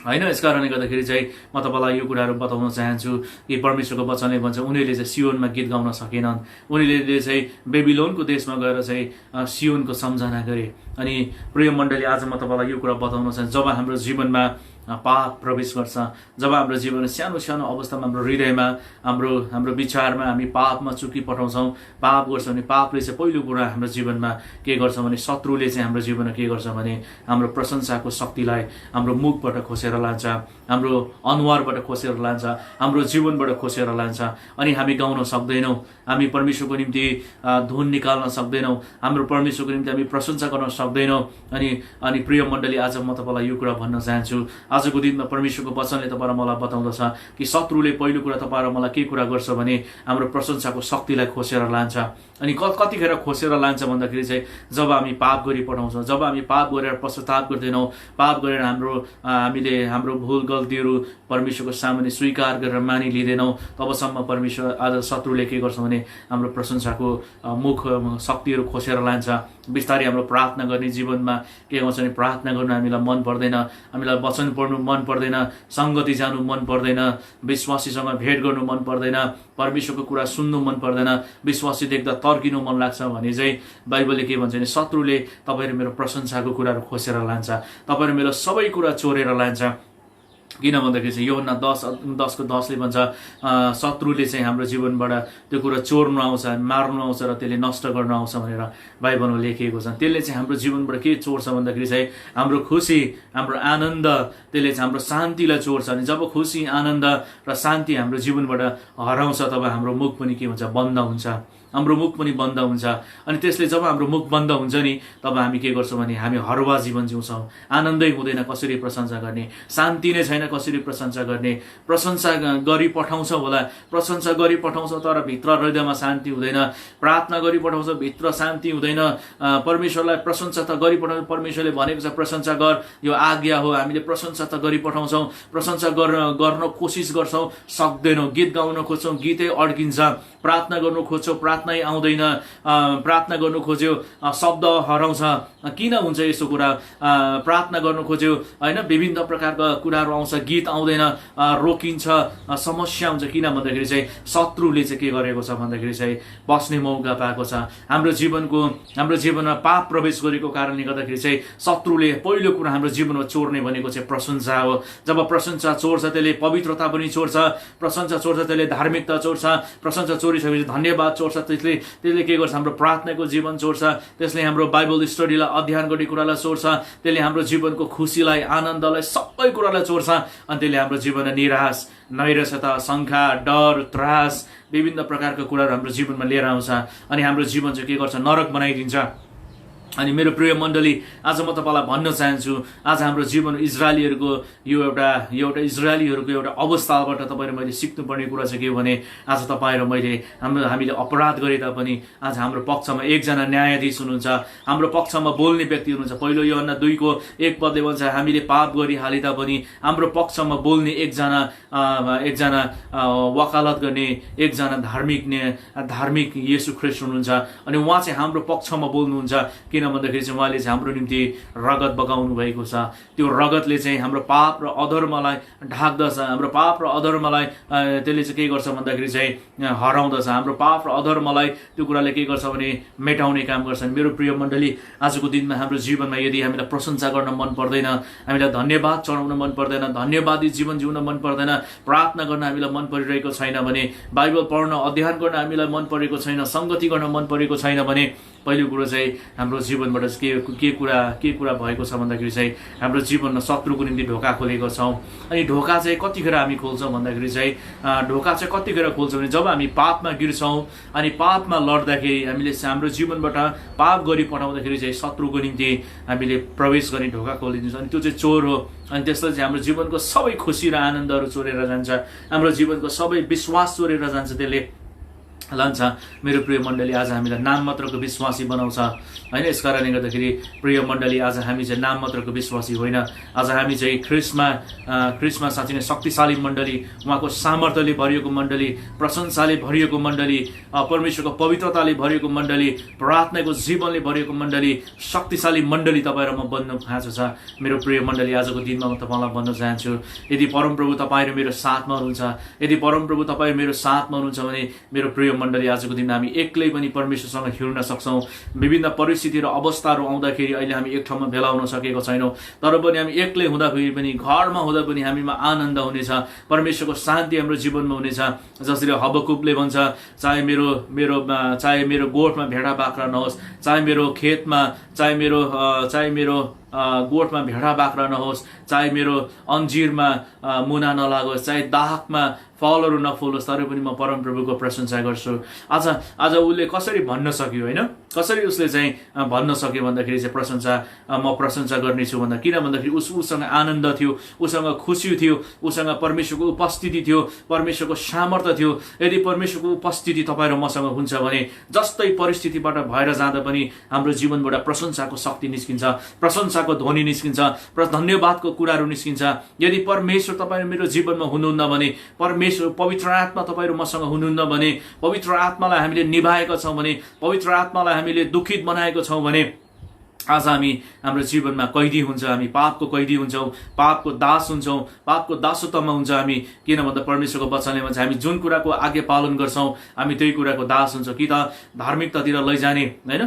होइन। यस कारणले गर्दाखेरि चाहिँ म तपाईँलाई यो कुराहरू बताउन चाहन्छु कि परमेश्वरको वचनले भन्छ उनीहरूले चाहिँ सियोनमा गीत गाउन सकेनन्। उनीहरूले चाहिँ बेबिलोनको देशमा गएर चाहिँ सियोनको सम्झना गरे। अनि प्रिय मण्डली, आज म तपाईँलाई यो कुरा बताउन चाहन्छु, जब हाम्रो जीवनमा पाप प्रवेश गर्छ, जब हाम्रो जीवन सानो सानो अवस्थामा हाम्रो हृदयमा हाम्रो विचारमा हामी पापमा चुकी पठाउँछौँ, पाप गर्छौँ भने पापले चाहिँ पहिलो कुरा हाम्रो जीवनमा के गर्छ भने शत्रुले चाहिँ हाम्रो जीवनमा के गर्छ भने हाम्रो प्रशंसाको शक्तिलाई हाम्रो मुखबाट खोसेर लान्छ, हाम्रो अनुहारबाट खोसेर लान्छ, हाम्रो जीवनबाट खोसेर लान्छ। अनि हामी गाउन सक्दैनौँ, हामी परमेश्वरको निम्ति धुन निकाल्न सक्दैनौँ, हाम्रो परमेश्वरको निम्ति हामी प्रशंसा गर्न सक्दैनौँ। अनि प्रिय मण्डली, आज म तपाईँलाई यो कुरा भन्न चाहन्छु, आजको दिनमा परमेश्वरको वचनले तपाईँ र मलाई बताउँदछ कि शत्रुले पहिलो कुरा तपाईँ र मलाई के कुरा गर्छ भने हाम्रो प्रशंसाको शक्तिलाई खोसेर लान्छ। अनि कतिखेर खोसेर लान्छ भन्दाखेरि चाहिँ जब हामी पाप गरी पठाउँछौँ, जब हामी पाप गरेर पश्चाताप गर्दैनौँ, पाप गरेर हामीले हाम्रो भुल गल्तीहरू परमेश्वरको सामुन्ने स्वीकार गरेर मानिलिँदैनौँ, तबसम्म परमेश्वर आज शत्रुले के गर्छ भने हाम्रो प्रशंसाको मुख शक्तिहरू खोसेर लान्छ। बिस्तारै हाम्रो प्रार्थना गर्ने जीवनमा के गर्छ भने प्रार्थना गर्नु हामीलाई मन पर्दैन, हामीलाई वचन पढ्नु मन पर्दैन, सङ्गति जानु मन पर्दैन, विश्वासीसँग भेट गर्नु मन पर्दैन, परमेश्वरको कुरा सुन्नु मन पर्दैन, विश्वासी देख्दा तर्किनु मन लाग्छ भने चाहिँ बाइबलले के भन्छ भने शत्रुले तपाईँ र मेरो प्रशंसाको कुराहरू खोसेर लान्छ, तपाईँ र मेरो सबै कुरा चोरेर लान्छ। किन भन्दाखेरि चाहिँ यूहन्ना 10:10ले भन्छ शत्रुले चाहिँ हाम्रो जीवनबाट त्यो कुरा चोर्नु आउँछ, मार्नु आउँछ र त्यसले नष्ट गर्न आउँछ भनेर बाइबलमा लेखिएको छ। त्यसले चाहिँ हाम्रो जीवनबाट के चोर्छ भन्दाखेरि चाहिँ हाम्रो खुसी, हाम्रो आनन्द, त्यसले चाहिँ हाम्रो शान्तिलाई चोर्छ। अनि जब खुसी, आनन्द र शान्ति हाम्रो जीवनबाट हराउँछ तब हाम्रो मुख पनि के हुन्छ, बन्द हुन्छ, हाम्रो मुख पनि बन्द हुन्छ। अनि त्यसले जब हाम्रो मुख बन्द हुन्छ नि तब हामी के गर्छौँ भने हामी हरुवा जीवन जिउँछौँ, आनन्दै हुँदैन, कसरी प्रशंसा गर्ने, शान्ति नै छैन, कसरी प्रशंसा गर्ने। प्रशंसा गरी पठाउँछौँ होला, प्रशंसा गरी पठाउँछौँ तर भित्र हृदयमा शान्ति हुँदैन, प्रार्थना गरी पठाउँछौँ भित्र शान्ति हुँदैन, परमेश्वरलाई प्रशंसा त गरी पठाउँछौँ, परमेश्वरले भनेको छ प्रशंसा गर, यो आज्ञा हो, हामीले प्रशंसा त गरी पठाउँछौँ, प्रशंसा गर्न कोसिस गर्छौँ, सक्दैनौँ, गीत गाउन खोज्छौँ, गीतै अड्किन्छ, प्रार्थना गर्नु खोज्छौँ, प्रार्थनै आउँदैन, प्रार्थना गर्नु खोज्यो शब्द हराउँछ। किन हुन्छ यसो कुरा? प्रार्थना गर्नु खोज्यो होइन, विभिन्न प्रकारका कुराहरू आउँछ, गीत आउँदैन, रोकिन्छ, समस्या हुन्छ। किन भन्दाखेरि चाहिँ शत्रुले चाहिँ के गरेको छ भन्दाखेरि चाहिँ बस्ने मौका पाएको छ। हाम्रो जीवनमा पाप प्रवेश गरेको कारणले गर्दाखेरि चाहिँ शत्रुले पहिलो कुरा हाम्रो जीवनमा चोर्ने भनेको चाहिँ प्रशंसा हो। जब प्रशंसा चोर्छ त्यसले पवित्रता पनि चोर्छ, प्रशंसा चोर्छ त्यसले धार्मिकता चोर्छ, प्रशंसा चोरिसकेपछि धन्यवाद चोर्छ, त्यसले के गर्छ, हाम्रो प्रार्थनाको जीवन चोर्छ, त्यसले हाम्रो बाइबल स्टडीलाई अध्ययन गर्ने कुरालाई चोर्छ, त्यसले हाम्रो जीवनको खुसीलाई, आनन्दलाई, सबै कुरालाई चोर्छ। अनि त्यसले हाम्रो जीवनमा निराश, नैराश्यता, शङ्का, डर, त्रास, विभिन्न प्रकारको कुराहरू हाम्रो जीवनमा लिएर आउँछ अनि हाम्रो जीवन चाहिँ के गर्छ, नरक बनाइदिन्छ। अनि मेरो प्रिय मण्डली, आज म तपाईँलाई भन्न चाहन्छु, आज हाम्रो जीवन इजरायलीहरूको यो एउटा इजरायलीहरूको एउटा अवस्थाबाट तपाईँ र मैले सिक्नुपर्ने कुरा चाहिँ के हो भने, आज तपाईँ र हामीले अपराध गरे तापनि आज हाम्रो पक्षमा एकजना न्यायाधीश हुनुहुन्छ, हाम्रो पक्षमा बोल्ने व्यक्ति हुनुहुन्छ। पहिलो यूहन्ना 2:1 भन्छ, हामीले पाप गरिहाले तापनि हाम्रो पक्षमा बोल्ने एकजना वकालत गर्ने एकजना धार्मिक येशू ख्रीष्ट हुनुहुन्छ अनि उहाँ चाहिँ हाम्रो पक्षमा बोल्नुहुन्छ। किन भन्दाखेरि चाहिँ उहाँले चाहिँ हाम्रो निम्ति रगत बगाउनु भएको छ। त्यो रगतले चाहिँ हाम्रो पाप र अधर्मलाई ढाक्दछ, हाम्रो पाप र अधर्मलाई त्यसले चाहिँ के गर्छ भन्दाखेरि चाहिँ हराउँदछ, हाम्रो पाप र अधर्मलाई त्यो कुराले के गर्छ भने मेटाउने काम गर्छ। मेरो प्रिय मण्डली, आजको दिनमा हाम्रो जीवनमा यदि हामीलाई प्रशंसा गर्न मन पर्दैन, हामीलाई धन्यवाद चढाउन मन पर्दैन, धन्यवादी जीवन जिउन मन पर्दैन, प्रार्थना गर्न हामीलाई मन परिरहेको छैन भने, बाइबल पढ्न अध्ययन गर्न हामीलाई मन परेको छैन, संगति गर्न मन परेको छैन भने, पहिलो कुरो चाहिँ हाम्रो जीवनबाट के कुरा भएको छ भन्दाखेरि चाहिँ हाम्रो जीवनमा शत्रुको निम्ति ढोका खोलेको छौँ। अनि ढोका चाहिँ कतिखेर हामी खोल्छौँ भन्दाखेरि चाहिँ ढोका चाहिँ कतिखेर खोल्छौँ भने जब हामी पापमा गिर्छौँ अनि पापमा लड्दाखेरि हामीले हाम्रो जीवनबाट पाप गरी पठाउँदाखेरि चाहिँ शत्रुको निम्ति हामीले प्रवेश गर्ने ढोका खोलिदिन्छौँ। अनि त्यो चाहिँ चोर हो। अनि त्यसले चाहिँ हाम्रो जीवनको सबै खुसी र आनन्दहरू चोरेर जान्छ, हाम्रो जीवनको सबै विश्वास चोरेर जान्छ, त्यसले लान्छ। मेरो प्रिय मण्डली, आज हामीलाई नाम मात्रको विश्वासी बनाउँछ होइन। यस कारणले गर्दाखेरि प्रिय मण्डली, आज हामी चाहिँ नाम मात्रको विश्वासी होइन, आज हामी चाहिँ ख्रिस्टमा साँच्चै नै शक्तिशाली मण्डली, उहाँको सामर्थ्यले भरिएको मण्डली, प्रशंसाले भरिएको मण्डली, परमेश्वरको पवित्रताले भरिएको मण्डली, प्रार्थनाको जीवनले भरिएको मण्डली, शक्तिशाली मण्डली तपाईँ र म बन्नु खाँचो छ। मेरो प्रिय मण्डली, आजको दिनमा म तपाईँलाई भन्न चाहन्छु, यदि परमप्रभु तपाईँ र मेरो साथमा हुनुहुन्छ, यदि परमप्रभु तपाईँ मेरो साथमा हुनुहुन्छ भने मेरो प्रिय मण्डली, आजको दिनमा हामी एक्लै पनि परमेश्वरसँग हिँड्न सक्छौँ। विभिन्न परिस्थिति र अवस्थाहरू आउँदाखेरि अहिले हामी एक ठाउँमा भेला हुन सकेको छैनौँ, तर पनि हामी एक्लै हुँदाखेरि पनि, घरमा हुँदा पनि हामीमा आनन्द हुनेछ, परमेश्वरको शान्ति हाम्रो जीवनमा हुनेछ। जसरी हबकुबले भन्छ, चाहे मेरो गोठमा भेडा बाख्रा नहोस्, चाहे मेरो खेतमा चाहे मेरो गोठमा भेडा बाख्रा नहोस्, चाहे मेरो अन्जिरमा मुना नलागोस्, चाहे दाखमा फलहरू नफलोस्, तर पनि म परमप्रभुको प्रशंसा गर्छु। आज उसले कसरी भन्न सक्यो होइन, कसरी उसले चाहिँ भन्न सक्यो भन्दाखेरि चाहिँ म प्रशंसा गर्नेछु भन्दा, किन भन्दाखेरि उसँग आनन्द थियो, उसँग खुसी थियो, उसँग परमेश्वरको उपस्थिति थियो, परमेश्वरको सामर्थ्य थियो। यदि परमेश्वरको उपस्थिति तपाईँ र मसँग हुन्छ भने जस्तै परिस्थितिबाट भएर जाँदा पनि हाम्रो जीवनबाट प्रशंसाको शक्ति निस्किन्छ, प्रशंसाको ध्वनि निस्किन्छ, धन्यवादको कुराहरू निस्किन्छ। यदि परमेश्वर तपाईँ मेरो जीवनमा हुनुहुन्न भने, परमेश्वर पवित्र आत्मा तपाईँ र मसँग हुनुहुन्न भने, पवित्र आत्मालाई हामीले निभाएका छौँ भने, पवित्र आत्मालाई हामीले दुखित बनाएको छौँ भने, आज हाम्रो जीवनमा कैदी हुन्छ, हामी पापको कैदी हुन्छौँ, पापको दास हुन्छौँ, पापको दासत्वमा हुन्छ हामी। किन भन्दा परमेश्वरको वचनले भन्छ, हामी जुन कुराको आज्ञा पालन गर्छौँ हामी त्यही कुराको दास हुन्छौँ। कि त धार्मिकतातिर लैजाने होइन,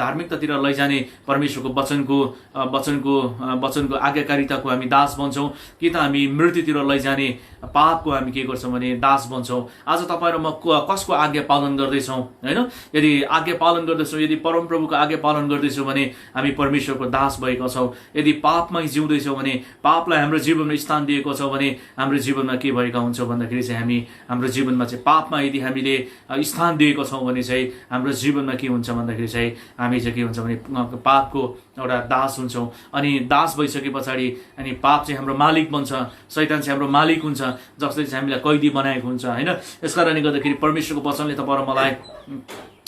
धार्मिकतातिर लैजाने परमेश्वरको वचनको आज्ञाकारिताको हामी दास बन्छौँ, कि त हामी मृत्युतिर लैजाने पापको हामी के गर्छौँ भने दास बन्छौँ। आज तपाईँ र म कसको आज्ञा पालन गर्दैछौँ होइन? यदि आज्ञा पालन गर्दैछौँ, यदि परमप्रभुको आज्ञा पालन गर्दैछौँ भने हामी परमेश्वरको दास भएका छौँ। यदि पापमै जिउँदैछौँ भने, पापलाई हाम्रो जीवनमा स्थान दिएको छौँ भने हाम्रो जीवनमा के भएका हुन्छ भन्दाखेरि चाहिँ हाम्रो जीवनमा चाहिँ पापमा यदि हामीले स्थान दिएको छौँ भने चाहिँ हाम्रो जीवनमा के हुन्छ भन्दाखेरि चाहिँ हामी चाहिँ के हुन्छ भने पापको एउटा दास हुन्छौँ। अनि दास भइसके पछाडि अनि पाप चाहिँ हाम्रो मालिक बन्छ, शैतान चाहिँ हाम्रो मालिक हुन्छ, जसले चाहिँ हामीलाई कैदी बनाएको हुन्छ होइन। यस कारणले गर्दाखेरि परमेश्वरको वचनले तपाईँ र मलाई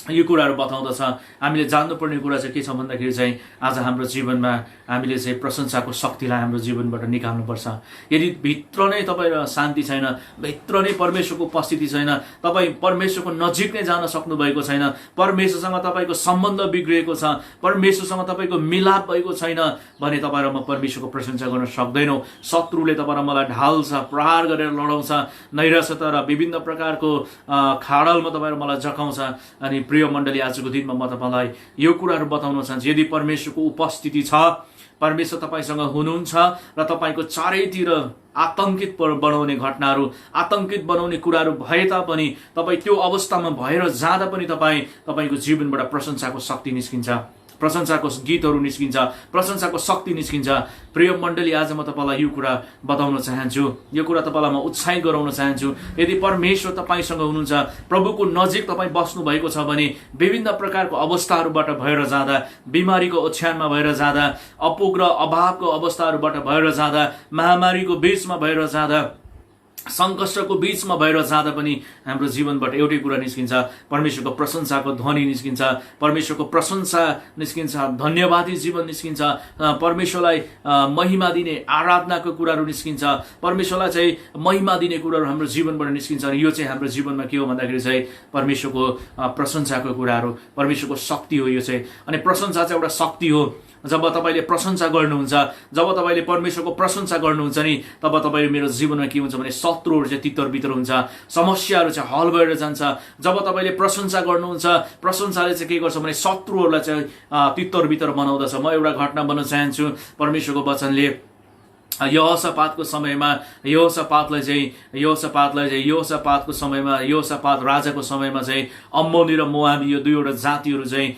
यो कुराहरू बताउँदछ। हामीले जान्नुपर्ने कुरा चाहिँ के छ भन्दाखेरि चाहिँ आज हाम्रो जीवनमा हामीले चाहिँ प्रशंसाको शक्तिलाई हाम्रो जीवनबाट निकाल्नुपर्छ। यदि भित्र नै तपाईँ शान्ति छैन, भित्र नै परमेश्वरको उपस्थिति छैन, तपाईँ परमेश्वरको नजिक नै जान सक्नु भएको छैन, परमेश्वरसँग तपाईँको सम्बन्ध बिग्रिएको छ, परमेश्वरसँग तपाईँको मिलाप भएको छैन भने तपाईँ र म परमेश्वरको प्रशंसा गर्न सक्दैनौँ। शत्रुले तपाईँ र मलाई ढाल्छ, प्रहार गरेर लडाउँछ, नैराश्यता र विभिन्न प्रकारको खाडलमा तपाईँ र मलाई जगाउँछ। अनि प्रिय मण्डली, आजको दिनमा म तपाईँलाई यो कुराहरू बताउन चाहन्छु, यदि परमेश्वरको उपस्थिति छ परमेश्वर तपाईसँग हुनुहुन्छ र तपाईँको चारैतिर आतंकित बनाउने घटनाहरू, आतंकित बनाउने कुराहरू भए तापनि तपाईँ त्यो अवस्थामा भएर जाँदा पनि तपाईँको जीवनबाट प्रशंसाको शक्ति निस्किन्छ, प्रशंसाको गीतहरू निस्किन्छ, प्रशंसाको शक्ति निस्किन्छ। प्रिय मण्डली, आज म तपाईँलाई यो कुरा बताउन चाहन्छु, यो कुरा तपाईँलाई म उत्साहित गराउन चाहन्छु। यदि परमेश्वर तपाईँसँग हुनुहुन्छ, प्रभुको नजिक तपाईँ बस्नु भएको छ भने विभिन्न प्रकारको अवस्थाहरूबाट भएर जाँदा, बिमारीको ओछ्यानमा भएर जाँदा, अपुग र अभावको अवस्थाहरूबाट भएर जाँदा, महामारीको बीचमा भएर जाँदा, सङ्कष्टको बीचमा भएर जाँदा पनि हाम्रो जीवनबाट एउटै कुरा निस्किन्छ, परमेश्वरको प्रशंसाको ध्वनि निस्किन्छ, परमेश्वरको प्रशंसा निस्किन्छ, धन्यवादी जीवन निस्किन्छ, परमेश्वरलाई महिमा दिने आराधनाको कुराहरू निस्किन्छ, परमेश्वरलाई चाहिँ महिमा दिने कुराहरू हाम्रो जीवनबाट निस्किन्छ। र यो चाहिँ हाम्रो जीवनमा के हो भन्दाखेरि चाहिँ परमेश्वरको प्रशंसाको कुराहरू, परमेश्वरको शक्ति हो यो चाहिँ। अनि प्रशंसा चाहिँ एउटा शक्ति हो। जब तपाईँले प्रशंसा गर्नुहुन्छ, जब तपाईँले परमेश्वरको प्रशंसा गर्नुहुन्छ नि, तब तपाईँले मेरो जीवनमा के हुन्छ भने शत्रुहरू चाहिँ तितर बितर हुन्छ, समस्याहरू चाहिँ हल भएर जान्छ। जब तपाईँले प्रशंसा गर्नुहुन्छ, प्रशंसाले चाहिँ के गर्छ भने शत्रुहरूलाई चाहिँ तितर बितर बनाउँदछ। म एउटा घटना भन्न चाहन्छु। परमेश्वरको वचनले यहोशापातको समयमा यहोशापातको समयमा यहोशापात राजाको समयमा चाहिँ अम्मोनी र मोआबी यो दुईवटा जातिहरू चाहिँ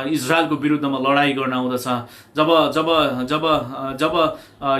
इजरायलको विरुद्धमा लडाइँ गर्न आउँदछ। जब जब जब जब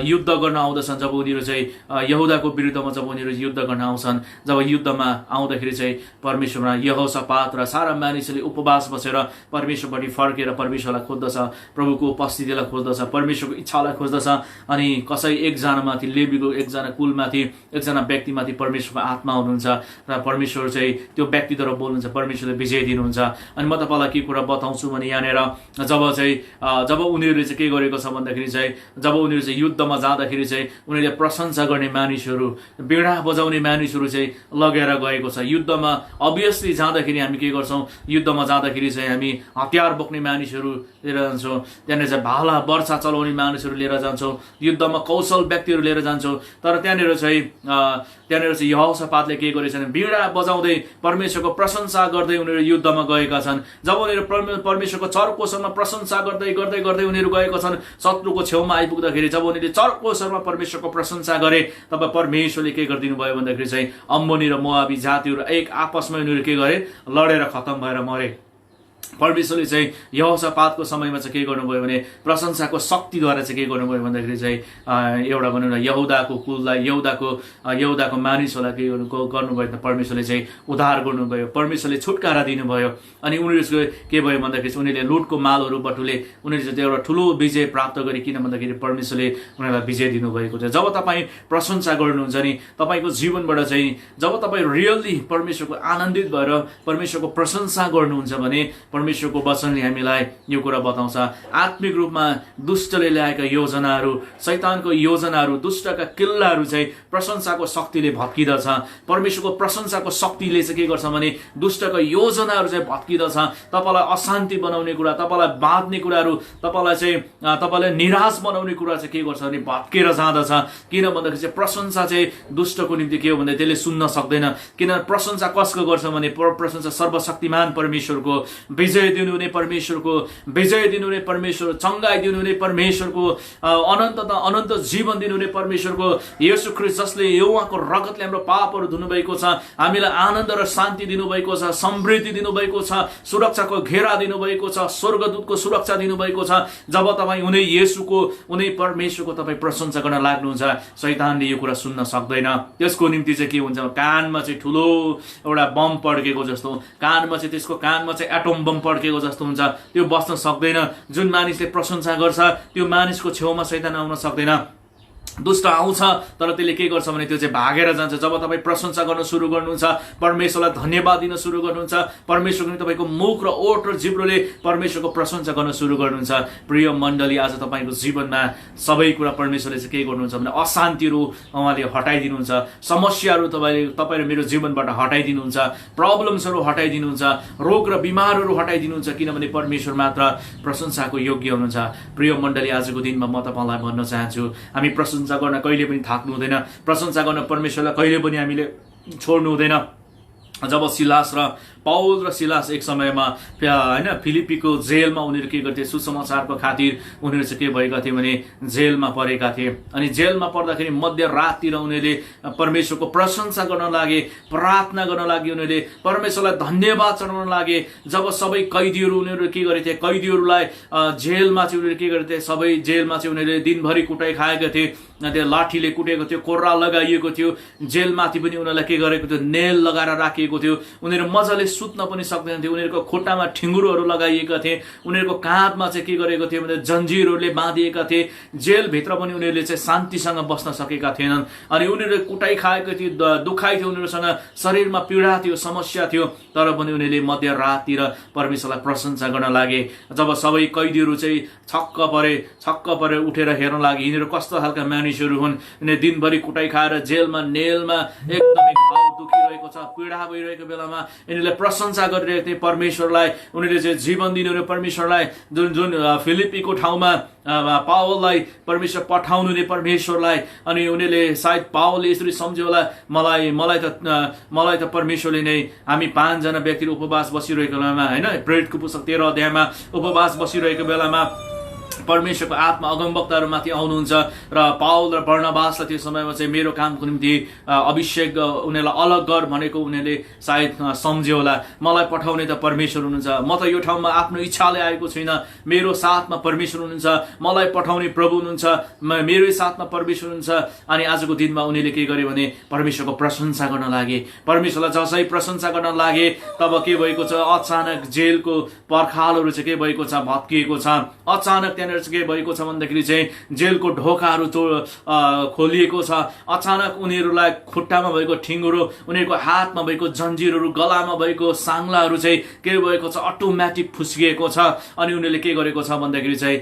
युद्ध गर्न आउँदछन्, जब उनीहरू चाहिँ यहुदाको विरुद्धमा जब उनीहरू युद्ध गर्न आउँछन्, जब युद्धमा आउँदाखेरि चाहिँ परमेश्वरमा यहोशापात र सारा मानिसहरूले उपवास बसेर परमेश्वरपट्टि फर्केर परमेश्वरलाई खोज्दछ, प्रभुको उपस्थितिलाई खोज्दछ, परमेश्वरको इच्छालाई खोज्दछ। अनि कसै एकजना माथि, लेवीको एकजना कुलमाथि, एकजना व्यक्तिमाथि परमेश्वरको आत्मा हुनुहुन्छ र परमेश्वर चाहिँ त्यो व्यक्तिद्वारा बोल्नुहुन्छ, परमेश्वरले विजय दिनुहुन्छ। अनि म तपाईँलाई के कुरा बताउँछु भने यहाँनिर जब उनीहरूले चाहिँ के गरेको छ भन्दाखेरि चाहिँ जब उनीहरू चाहिँ युद्धमा जाँदाखेरि चाहिँ उनीहरूले प्रशंसा गर्ने मानिसहरू, बिडा बजाउने मानिसहरू चाहिँ लगेर गएको छ। युद्धमा अभियसली जाँदाखेरि हामी के गर्छौँ, युद्धमा जाँदाखेरि चाहिँ हामी हतियार बोक्ने मानिसहरू लिएर जान्छौँ, त्यहाँनिर चाहिँ भाला वर्षा चलाउने मानिसहरू लिएर जान्छौँ, युद्धमा कौशल व्यक्तिहरू लिएर जान्छौँ। तर त्यहाँनिर चाहिँ यहोशापातले के गरेछ भने बिडा बजाउँदै परमेश्वरको प्रशंसा गर्दै उनीहरू युद्धमा गएका छन्। जब उनीहरू परमेश्वरको चर्को स्वरमा प्रशंसा गर्दै गर्दै गर्दै उनीहरू गएका छन्, शत्रुको छेउमा आइपुग्दाखेरि जब उनीहरूले चर्को स्वरमा परमेश्वरको प्रशंसा गरे, तब परमेश्वरले के गरिदिनु भयो भन्दाखेरि चाहिँ अम्मोनी र मोआबी जातिहरू एक आपसमा उनीहरू के गरे, लडेर खतम भएर मरे। परमेश्वरले चाहिँ यहोशापातको समयमा चाहिँ के गर्नुभयो भने प्रशंसाको शक्तिद्वारा चाहिँ के गर्नुभयो भन्दाखेरि चाहिँ एउटा भनौँ न यहुदाको कुललाई, यहुदाको मानिसहरूलाई के गर्नुभयो त परमेश्वरले चाहिँ उद्धार गर्नुभयो, परमेश्वरले छुटकारा दिनुभयो। अनि उनीहरूको के भयो भन्दाखेरि उनीहरूले लुटको मालहरू बटुले, उनीहरूले चाहिँ एउटा ठुलो विजय प्राप्त गरे। किन भन्दाखेरि परमेश्वरले उनीहरूलाई विजय दिनुभएको थियो। जब तपाईँ प्रशंसा गर्नुहुन्छ नि, तपाईँको जीवनबाट चाहिँ जब तपाईँ रियल्ली परमेश्वरको आनन्दित भएर परमेश्वरको प्रशंसा गर्नुहुन्छ भने परमेश्वरको वचनले हामीलाई यो कुरा बताउँछ, आत्मिक रूपमा दुष्टले ल्याएका योजनाहरू, शैतानको योजनाहरू, दुष्टका किल्लाहरू चाहिँ प्रशंसाको शक्तिले भत्किदछ। परमेश्वरको प्रशंसाको शक्तिले चाहिँ के गर्छ भने दुष्टको योजनाहरू चाहिँ भत्किदछ। तपाईँलाई अशान्ति बनाउने कुरा, तपाईँलाई बाँध्ने कुराहरू, तपाईँलाई निराश बनाउने कुरा चाहिँ के गर्छ भने भत्केर जाँदछ। किन भन्दाखेरि चाहिँ प्रशंसा चाहिँ दुष्टको निम्ति के हो भन्दा त्यसले सुन्न सक्दैन। किनभने प्रशंसा कसको गर्छ भने प्रशंसा सर्वशक्तिमान परमेश्वरको, विजय दिनुहुने परमेश्वरको, विजय दिनुहुने परमेश्वर, चङ्गाई दिनुहुने परमेश्वरको, अनन्त जीवन दिनुहुने परमेश्वरको, येशू ख्रीष्ट जसले उहाँको रगतले हाम्रो पापहरू धुनुभएको छ, हामीलाई आनन्द र शान्ति दिनुभएको छ, समृद्धि दिनुभएको छ, सुरक्षाको घेरा दिनुभएको छ, स्वर्गदूतको सुरक्षा दिनुभएको छ। जब तपाईँ उनी येशूको, उनी परमेश्वरको तपाईँ प्रशंसा गर्न लाग्नुहुन्छ, शैतानले यो कुरा सुन्न सक्दैन। त्यसको निम्ति चाहिँ के हुन्छ, कानमा चाहिँ ठुलो एउटा बम पड्केको जस्तो, त्यसको कानमा चाहिँ एटम बम पड्केको जस्तो हुन्छ, त्यो बस्न सक्दैन। जुन मानिसले प्रशंसा गर्छ त्यो मानिसको छेउमा शैतान आउन सक्दैन। दुष्ट आउँछ तर त्यसले के गर्छ भने त्यो चाहिँ भागेर जान्छ। जब तपाईँ प्रशंसा गर्न सुरु गर्नुहुन्छ, परमेश्वरलाई धन्यवाद दिन सुरु गर्नुहुन्छ, परमेश्वरले तपाईँको मुख र ओठ र जिब्रोले परमेश्वरको प्रशंसा गर्न सुरु गर्नुहुन्छ। प्रिय मण्डली, आज तपाईँको जीवनमा सबै कुरा परमेश्वरले चाहिँ के गर्नुहुन्छ भने अशान्तिहरू उहाँले हटाइदिनुहुन्छ, समस्याहरू तपाईँ र मेरो जीवनबाट हटाइदिनुहुन्छ, प्रब्लम्सहरू हटाइदिनुहुन्छ, रोग र बिमारहरू हटाइदिनुहुन्छ। किनभने परमेश्वर मात्र प्रशंसाको योग्य हुनुहुन्छ। प्रिय मण्डली, आजको दिनमा म तपाईँलाई भन्न चाहन्छु, हामी प्रशंसा गर्न कहिले पनि थाक्नु हुँदैन, प्रशंसा गर्न परमेश्वरलाई कहिले पनि हामीले छोड्नु हुँदैन। जब सिलास र पाउल र सिलास एक समयमा होइन फिलिपीको जेलमा उनीहरू के गर्थे, सुसमाचारको खातिर उनीहरू चाहिँ के भएका थिए भने जेलमा परेका थिए। अनि जेलमा पर्दाखेरि मध्यराततिर उनीहरूले परमेश्वरको प्रशंसा गर्न लागे, प्रार्थना गर्न लागे, उनीहरूले परमेश्वरलाई धन्यवाद चढाउन लागे। जब सबै कैदीहरू उनीहरू के गरेथे, कैदीहरूलाई जेलमा चाहिँ उनीहरू के गरेथे, सबै जेलमा चाहिँ उनीहरूले दिनभरि कुटाइ खाएका थिए, त्यो लाठीले कुटेको थियो, कोर्रा लगाइएको थियो, जेलमाथि पनि उनीहरूलाई के गरेको थियो, नेल लगाएर राखिएको थियो। उनीहरू मजाले सुत्न पनि सक्दैन थियो, उनीहरूको खुट्टामा ठिङ्गुरोहरू लगाइएका थिए, उनीहरूको काँधमा चाहिँ के गरेको थियो भने जन्जिरहरूले बाँधिएका थिए। जेलभित्र पनि उनीहरूले चाहिँ शान्तिसँग बस्न सकेका थिएनन्। अनि उनीहरूले कुटाइ खाएको थियो, दुखाइ थियो, उनीहरूसँग शरीरमा पीडा थियो, समस्या थियो, तर पनि उनीहरूले मध्यराततिर परमेश्वरलाई प्रशंसा गर्न लागे। जब सबै कैदीहरू चाहिँ छक्क परे उठेर हेर्न लागे, यिनीहरू कस्तो खालका मानिसहरू हुन्, यिनीहरू दिनभरि कुटाइ खाएर जेलमा नेलमा एकदमै घाउ दुखिरहेको छ, पीडा भइरहेको बेलामा यिनीहरूले प्रशंसा गरिरहेको थिए परमेश्वरलाई। उनीहरूले चाहिँ जीवन दिने परमेश्वरलाई, जुन फिलिपीको ठाउँमा पावललाई परमेश्वर पठाउनु ने परमेश्वरलाई। अनि उनीहरूले सायद पावलले यसरी सम्झ्यो होला, मलाई त परमेश्वरले नै, हामी 5 जना व्यक्तिहरू उपवास बसिरहेको बेलामा होइन, प्रेरितको पुस्तक 13 अध्यायमा उपवास बसिरहेको बेलामा परमेश्वरको आत्मा अगमवक्ताहरूमाथि आउनुहुन्छ र पाउल र बर्नबासलाई त्यो समयमा चाहिँ मेरो कामको निम्ति अभिषेक उनीहरूलाई अलग गर भनेको उनीहरूले सायद सम्झ्यो होला। मलाई पठाउने त परमेश्वर हुनुहुन्छ, म त यो ठाउँमा आफ्नो इच्छाले आएको छैन, मेरो साथमा परमेश्वर हुनुहुन्छ, मलाई पठाउने प्रभु हुनुहुन्छ, मेरै साथमा परमेश्वर हुनुहुन्छ। अनि आजको दिनमा उनीहरूले के गर्यो भने परमेश्वरको प्रशंसा गर्न लागे। परमेश्वरलाई जसै प्रशंसा गर्न लागे तब के भएको छ, अचानक जेलको पर्खालहरू चाहिँ के भएको छ, भत्किएको छ। अचानक त्यहाँनिर के भएको छ भन्दाखेरि चाहिँ जेलको ढोकाहरू खोलिएको छ। अचानक उनीहरूलाई खुट्टामा भएको ठिङ्गुरो, उनीहरूको हातमा भएको जन्जिरहरू, गलामा भएको साङ्लाहरू चाहिँ के भएको छ, अटोमेटिक फुस्किएको छ। अनि उनीहरूले के गरेको छ भन्दाखेरि चाहिँ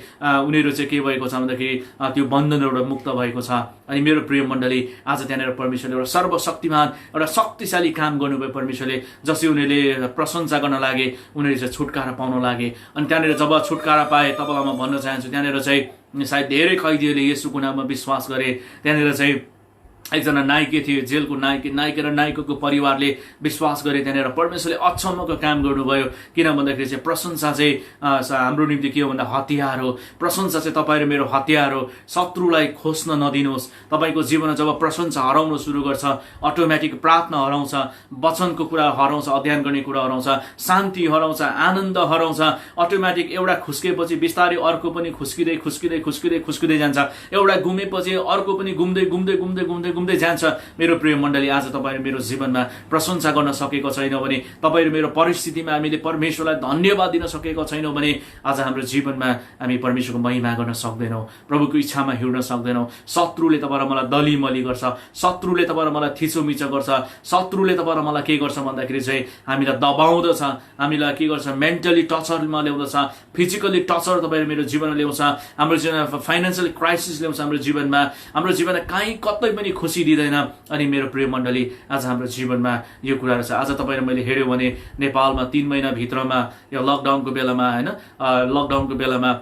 उनीहरू चाहिँ के भएको छ भन्दाखेरि त्यो बन्धनबाट मुक्त भएको छ। अनि मेरो प्रिय मण्डली, आज त्यहाँनिर परमेश्वरले एउटा सर्वशक्तिमान एउटा शक्तिशाली काम गर्नुभयो परमेश्वरले। जसै उनीहरूले प्रशंसा गर्न लागे, उनीहरूले चाहिँ छुटकारा पाउन लागे। अनि त्यहाँनिर जब छुटकारा पाए, तपाईँलाई म भन्न चाहन्छु, त्यहाँनिर चाहिँ सायद धेरै कैदीहरूले येशूको नाममा विश्वास गरे। त्यहाँनिर चाहिँ एकजना नायिका थिए, जेलको नायिका र नायिकाको परिवारले विश्वास गरे। त्यहाँनिर परमेश्वरले अचम्मको काम गर्नुभयो। किन भन्दाखेरि चाहिँ प्रशंसा चाहिँ हाम्रो निम्ति के हो भन्दा हतियार हो। प्रशंसा चाहिँ तपाईँ र मेरो हतियार हो। शत्रुलाई खोज्न नदिनुहोस्। तपाईँको जीवनमा जब प्रशंसा हराउन सुरु गर्छ, अटोमेटिक प्रार्थना हराउँछ, वचनको कुरा हराउँछ, अध्ययन गर्ने कुरा हराउँछ, शान्ति हराउँछ, आनन्द हराउँछ। अटोमेटिक एउटा खुस्केपछि बिस्तारै अर्को पनि खुस्किँदै जान्छ। एउटा घुमेपछि अर्को पनि घुम्दै जान्छ। मेरो प्रिय मण्डली, आज तपाईँ मेरो जीवनमा प्रशंसा गर्न सकेको छैनौँ भने, तपाईँ मेरो परिस्थितिमा हामीले परमेश्वरलाई धन्यवाद दिन सकेको छैनौँ भने, आज हाम्रो जीवनमा हामी परमेश्वरको महिमा गर्न सक्दैनौँ, प्रभुको इच्छामा हिँड्न सक्दैनौँ। शत्रुले तपाईँ र मलाई दलीमली गर्छ, शत्रुले तपाईँ र मलाई थिचोमिचो गर्छ, शत्रुले तपाईँ र मलाई के गर्छ भन्दाखेरि चाहिँ हामीलाई दबाउँदछ, हामीलाई के गर्छ, मेन्टली टर्चरमा ल्याउँदछ, फिजिकली टर्चर तपाईँ मेरो जीवनमा ल्याउँछ, हाम्रो जीवनमा फाइनेन्सियल क्राइसिस ल्याउँछ, हाम्रो जीवनमा कहीँ कतै पनि खुसी दिँदैन। अनि मेरो प्रिय मण्डली, आज हाम्रो जीवनमा यो कुराहरू छ। आज तपाईँ र मैले हेऱ्यो भने नेपालमा 3 महिनाभित्रमा यो लकडाउनको बेलामा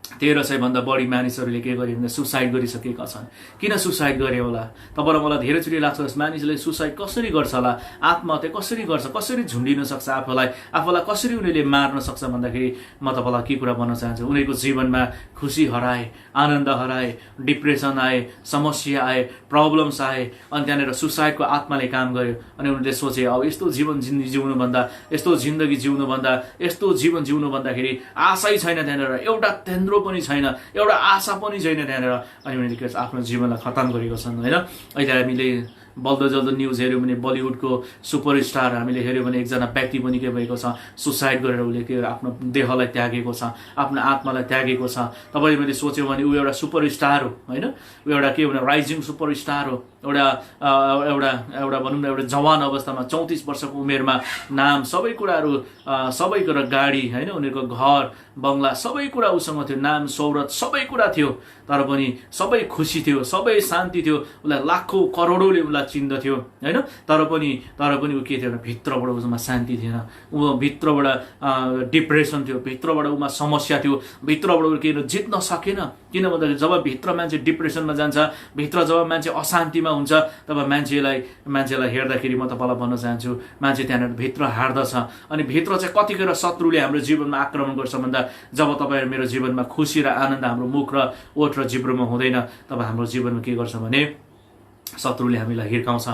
1300 भन्दा बढी मानिसहरूले के गरे भने सुसाइड गरिसकेका छन्। किन सुसाइड गरे होला? तपाईँलाई मलाई धेरैचोटि लाग्छ मानिसले सुसाइड कसरी गर्छ होला, आत्महत्या कसरी गर्छ, कसरी झुन्डिन सक्छ, आफूलाई कसरी उनीहरूले मार्न सक्छ भन्दाखेरि म तपाईँलाई के कुरा भन्न चाहन्छु, उनीहरूको जीवनमा खुसी हराए, आनन्द हराए, डिप्रेसन आए, समस्या आए, प्रब्लम्स आए। अनि त्यहाँनिर सुसाइडको आत्माले काम गर्यो। अनि उनीहरूले सोचे अब यस्तो जीवन जिउनुभन्दा, यस्तो जिन्दगी जिउनुभन्दा, यस्तो जीवन जिउनु भन्दाखेरि आशै छैन, त्यहाँनिर एउटा केन्द्र पनि छैन, एउटा आशा पनि छैन त्यहाँनिर। अनि उनीहरूले आफ्नो जीवनलाई खतम गरेको छन् होइन। अहिले हामीले बल्दो जल्दो न्युज हेऱ्यौँ भने बलिउडको सुपरस्टार हामीले हेऱ्यौँ भने एकजना व्यक्ति पनि के भएको छ, सुसाइड गरेर उसले के आफ्नो देहलाई त्यागेको छ, आफ्नो आत्मालाई त्यागेको छ। तपाईँले मैले सोच्यो भने ऊ एउटा सुपरस्टार हो होइन, ऊ एउटा के भने राइजिङ सुपरस्टार हो। एउटा भनौँ न, एउटा जवान अवस्थामा 34 वर्षको उमेरमा नाम, सबै कुराहरू, सबै कुरा, गाडी होइन, उनीहरूको घर बङ्गला सबै कुरा उसँग थियो, नाम शौहरत सबै कुरा थियो। तर पनि सबै खुसी थियो, सबै शान्ति थियो। उसलाई लाखौँ करोडौँले उसलाई चिन्दथ्यो होइन, तर पनि ऊ के थियो भने भित्रबाट उसमा शान्ति थिएन, ऊ भित्रबाट डिप्रेसन थियो, भित्रबाट उमा समस्या थियो, भित्रबाट ऊ के जित्न सकेन। किन भन्दाखेरि जब भित्र मान्छे डिप्रेसनमा जान्छ, भित्र जब मान्छे अशान्तिमा हुन्छ, तब मान्छेलाई हेर्दाखेरि म तपाईँलाई भन्न चाहन्छु मान्छे त्यहाँनिर भित्र हार्दछ। अनि भित्र चाहिँ कतिखेर शत्रुले हाम्रो जीवनमा आक्रमण गर्छ भन्दा जब तपाईँ मेरो जीवनमा खुसी र आनन्द हाम्रो मुख र ओठ र जिब्रोमा हुँदैन, तब हाम्रो जीवनमा के गर्छ भने शत्रुले हामीलाई हिर्काउँछ।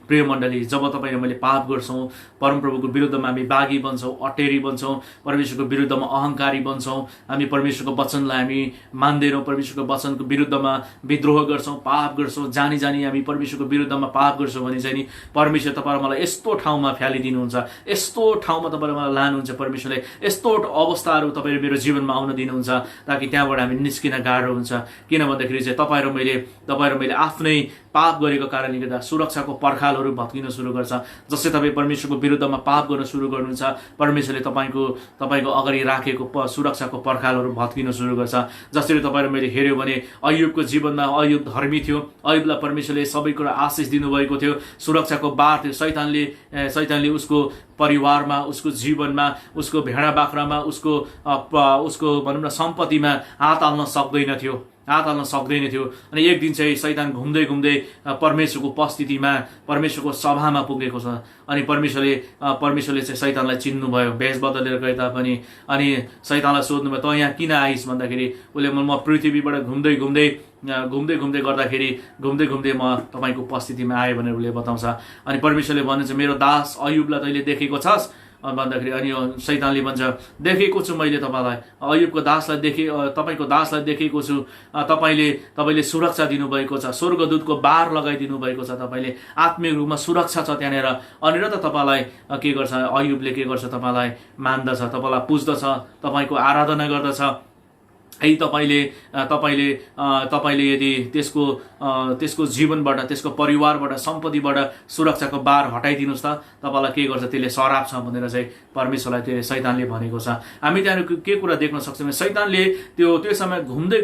प्रिय मण्डली, जब तपाईँ मैले पाप गर्छौँ, परमप्रभुको विरुद्धमा हामी बागी बन्छौँ, अटेरी बन्छौँ, परमेश्वरको विरुद्धमा अहङ्कारी बन्छौँ, हामी परमेश्वरको वचनलाई हामी मान्दैनौँ, परमेश्वरको वचनको विरुद्धमा विद्रोह गर्छौँ, पाप गर्छौँ, जानी हामी परमेश्वरको विरुद्धमा पाप गर्छौँ भने चाहिँ नि परमेश्वर तपाईँ मलाई यस्तो ठाउँमा फ्यालिदिनुहुन्छ, यस्तो ठाउँमा तपाईँले मलाई लानुहुन्छ, परमेश्वरले यस्तो अवस्थाहरू तपाईँ मेरो जीवनमा आउन दिनुहुन्छ ताकि त्यहाँबाट हामी निस्किन गाह्रो हुन्छ। किन भन्दाखेरि चाहिँ तपाईँ र मैले आफ्नै पाप गरेको कारणले गर्दा सुरक्षाको पर्खालहरू भत्किन सुरु गर्छ। जसै तपाईँ परमेश्वरको विरुद्धमा पाप गर्न सुरु गर्नुहुन्छ, परमेश्वरले तपाईँको अगाडि राखेको सुरक्षाको पर्खालहरू भत्किन सुरु गर्छ। जसरी तपाईँ र मैले हेऱ्यो भने अय्युबको जीवनमा अय्युब धर्मी थियो, अय्युबलाई परमेश्वरले सबै कुरा आशिष दिनुभएको थियो, सुरक्षाको बार थियो। शैतानले उसको परिवारमा, उसको जीवनमा, उसको भेडा बाख्रामा, उसको भनौँ न सम्पत्तिमा हात हाल्न सक्दैन थियो। अनि एक दिन चाहिँ शैतान घुम्दै परमेश्वरको उपस्थितिमा, परमेश्वरको सभामा पुगेको छ। अनि परमेश्वरले चाहिँ शैतानलाई चिन्नुभयो, भेष बदलेर गए तापनि। अनि शैतानलाई सोध्नुभयो, त यहाँ किन आइस भन्दाखेरि उसले म पृथ्वीबाट घुम्दै गर्दाखेरि म तपाईँको उपस्थितिमा आएँ भनेर उसले बताउँछ। अनि परमेश्वरले भन्नुहुन्छ, मेरो दास अय्युबलाई तैँले देखेको छस् भन्दाखेरि अनि शैतानले भन्छ, देखेको छु मैले तपाईँलाई, अय्युबको तपाईँको दासलाई देखेको छु, तपाईँले सुरक्षा दिनुभएको छ, स्वर्गदूतको बार लगाइदिनु भएको छ, तपाईँले आत्मिक रूपमा सुरक्षा छ त्यहाँनिर। अनि र त तपाईँलाई के गर्छ, अय्युबले के गर्छ, तपाईँलाई मान्दछ, तपाईँलाई पुज्दछ, तपाईँको आराधना गर्दछ। है तपाईँले यदि त्यसको जीवनबाट, त्यसको परिवारबाट, सम्पत्तिबाट सुरक्षाको बार हटाइदिनुहोस् त, तपाईँलाई के गर्छ, त्यसले सराप छ भनेर चाहिँ परमेश्वरलाई त्यो शैतानले भनेको छ। हामी त्यहाँ के कुरा देख्न सक्छौँ, शैतानले त्यो समय घुम्दै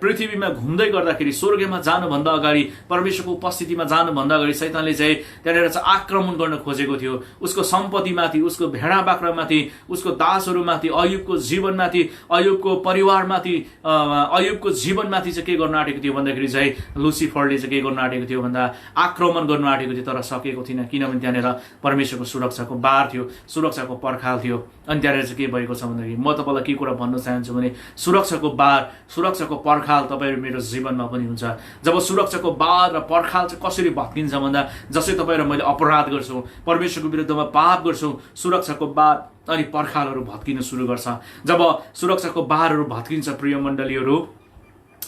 पृथ्वीमा घुम्दै गर्दाखेरि स्वर्गमा जानुभन्दा अगाडि, परमेश्वरको उपस्थितिमा जानुभन्दा अगाडि शैतानले चाहिँ त्यहाँनिर चाहिँ आक्रमण गर्न खोजेको थियो। उसको सम्पत्तिमाथि, उसको भेडा बाख्रामाथि, उसको दासहरूमाथि, अय्युबको जीवनमाथि, अय्युबको परिवारमाथि, अय्युबको जीवनमाथि चाहिँ के गर्न आँटेको थियो भन्दाखेरि चाहिँ लुसिफरले चाहिँ के गर्न आँटेको थियो भन्दा आक्रमण गर्न आँटेको थियो, तर सकेको थिएन। किनभने त्यहाँनिर परमेश्वरको सुरक्षाको बार थियो, सुरक्षाको पर्खाल थियो। अनि त्यहाँनिर चाहिँ के भएको छ भन्दाखेरि म तपाईँलाई के कुरा भन्न चाहन्छु भने सुरक्षाको बार, सुरक्षाको पर्खाल तपाईँ मेरो जीवनमा पनि हुन्छ। जब सुरक्षाको बार र पर्खाल चाहिँ कसरी भत्किन्छ भन्दा जसै तपाईँ र मैले अपराध गर्छौँ, परमेश्वरको विरुद्धमा पाप गर्छौँ, सुरक्षाको बार अनि पर्खालहरू भत्किन सुरु गर्छ। जब सुरक्षाको बारहरू भत्किन्छ प्रिय मण्डलीहरू,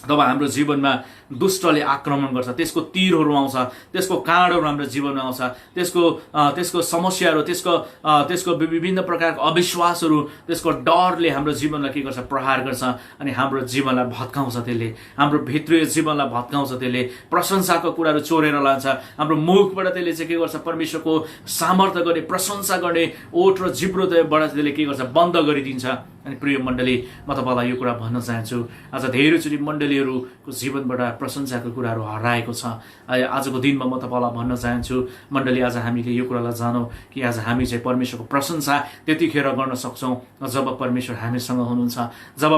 तब हाम्रो जीवनमा दुष्टले आक्रमण गर्छ, त्यसको तीरहरू आउँछ, त्यसको काँडहरू हाम्रो जीवनमा आउँछ, त्यसको समस्याहरू, त्यसको विभिन्न प्रकारको अविश्वासहरू, त्यसको डरले हाम्रो जीवनलाई के गर्छ, प्रहार गर्छ। अनि हाम्रो जीवनलाई भत्काउँछ, त्यसले हाम्रो भित्रीय जीवनलाई भत्काउँछ, त्यसले प्रशंसाको कुराहरू चोरेर लान्छ। हाम्रो मुखबाट त्यसले चाहिँ के गर्छ, परमेश्वरको सामर्थ्य गर्ने, प्रशंसा गर्ने ओठ र जिब्रोबाट त्यसले के गर्छ, बन्द गरिदिन्छ। अनि प्रिय मण्डली, म तपाईँलाई यो कुरा भन्न चाहन्छु, आज धेरैचोटि मण्डलीहरूको जीवनबाट प्रशंसाको कुराहरू हराएको छ। आजको दिनमा म तपाईँलाई भन्न चाहन्छु मण्डली, आज हामीले यो कुरालाई जानौँ कि आज हामी चाहिँ परमेश्वरको प्रशंसा त्यतिखेर गर्न सक्छौँ जब परमेश्वर हामीसँग हुनुहुन्छ, जब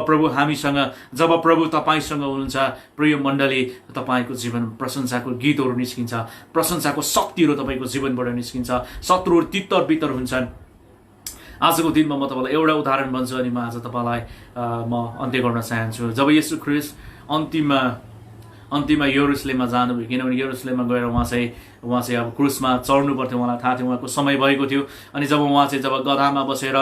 प्रभु तपाईँसँग हुनुहुन्छ। प्रिय मण्डली, तपाईँको जीवन प्रशंसाको गीतहरू निस्किन्छ, प्रशंसाको शक्तिहरू तपाईँको जीवनबाट निस्किन्छ, शत्रुहरू तितर बितर हुन्छन्। आजको दिनमा म तपाईँलाई एउटा उदाहरण भन्छु अनि म आज तपाईँलाई म अन्त्य गर्न चाहन्छु। जब येशू ख्रीष्ट अन्तिममा यरुशलेममा जानुभयो, किनभने यरुशलेममा गएर उहाँ चाहिँ अब क्रुसमा चढ्नु पर्थ्यो, उहाँलाई थाहा थियो, उहाँको समय भएको थियो। अनि जब उहाँ चाहिँ गधामा बसेर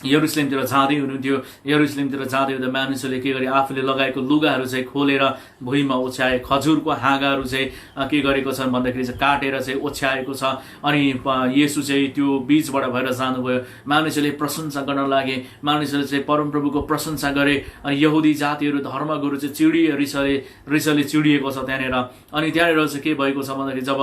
यरुशलेमतिर जाँदै हुनुहुन्थ्यो, यरुशलेमतिर जाँदै हुँदा मानिसहरूले के गरे, आफूले लगाएको लुगाहरू चाहिँ खोलेर भुइँमा ओछ्याए, खजुरको हाँगाहरू चाहिँ के गरेको छन् भन्दाखेरि चाहिँ काटेर चाहिँ ओछ्याएको छ। अनि येशू चाहिँ त्यो बीचबाट भएर जानुभयो, मानिसहरूले प्रशंसा गर्न लागे, मानिसहरूले चाहिँ परमप्रभुको प्रशंसा गरे। अनि यहुदी जातिहरू, धर्मगुरु चाहिँ रिसले चिडिएको छ त्यहाँनिर। अनि त्यहाँनिर चाहिँ के भएको छ भन्दाखेरि जब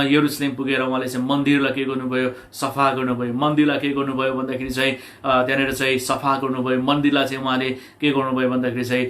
यरुशलेम पुगेर उहाँले चाहिँ मन्दिरलाई के गर्नुभयो, सफा गर्नुभयो। मन्दिरलाई के गर्नुभयो भन्दाखेरि चाहिँ त्यहाँनिर चाहिँ सफा गर्नुभयो। मन्दिरलाई चाहिँ उहाँले के गर्नुभयो भन्दाखेरि चाहिँ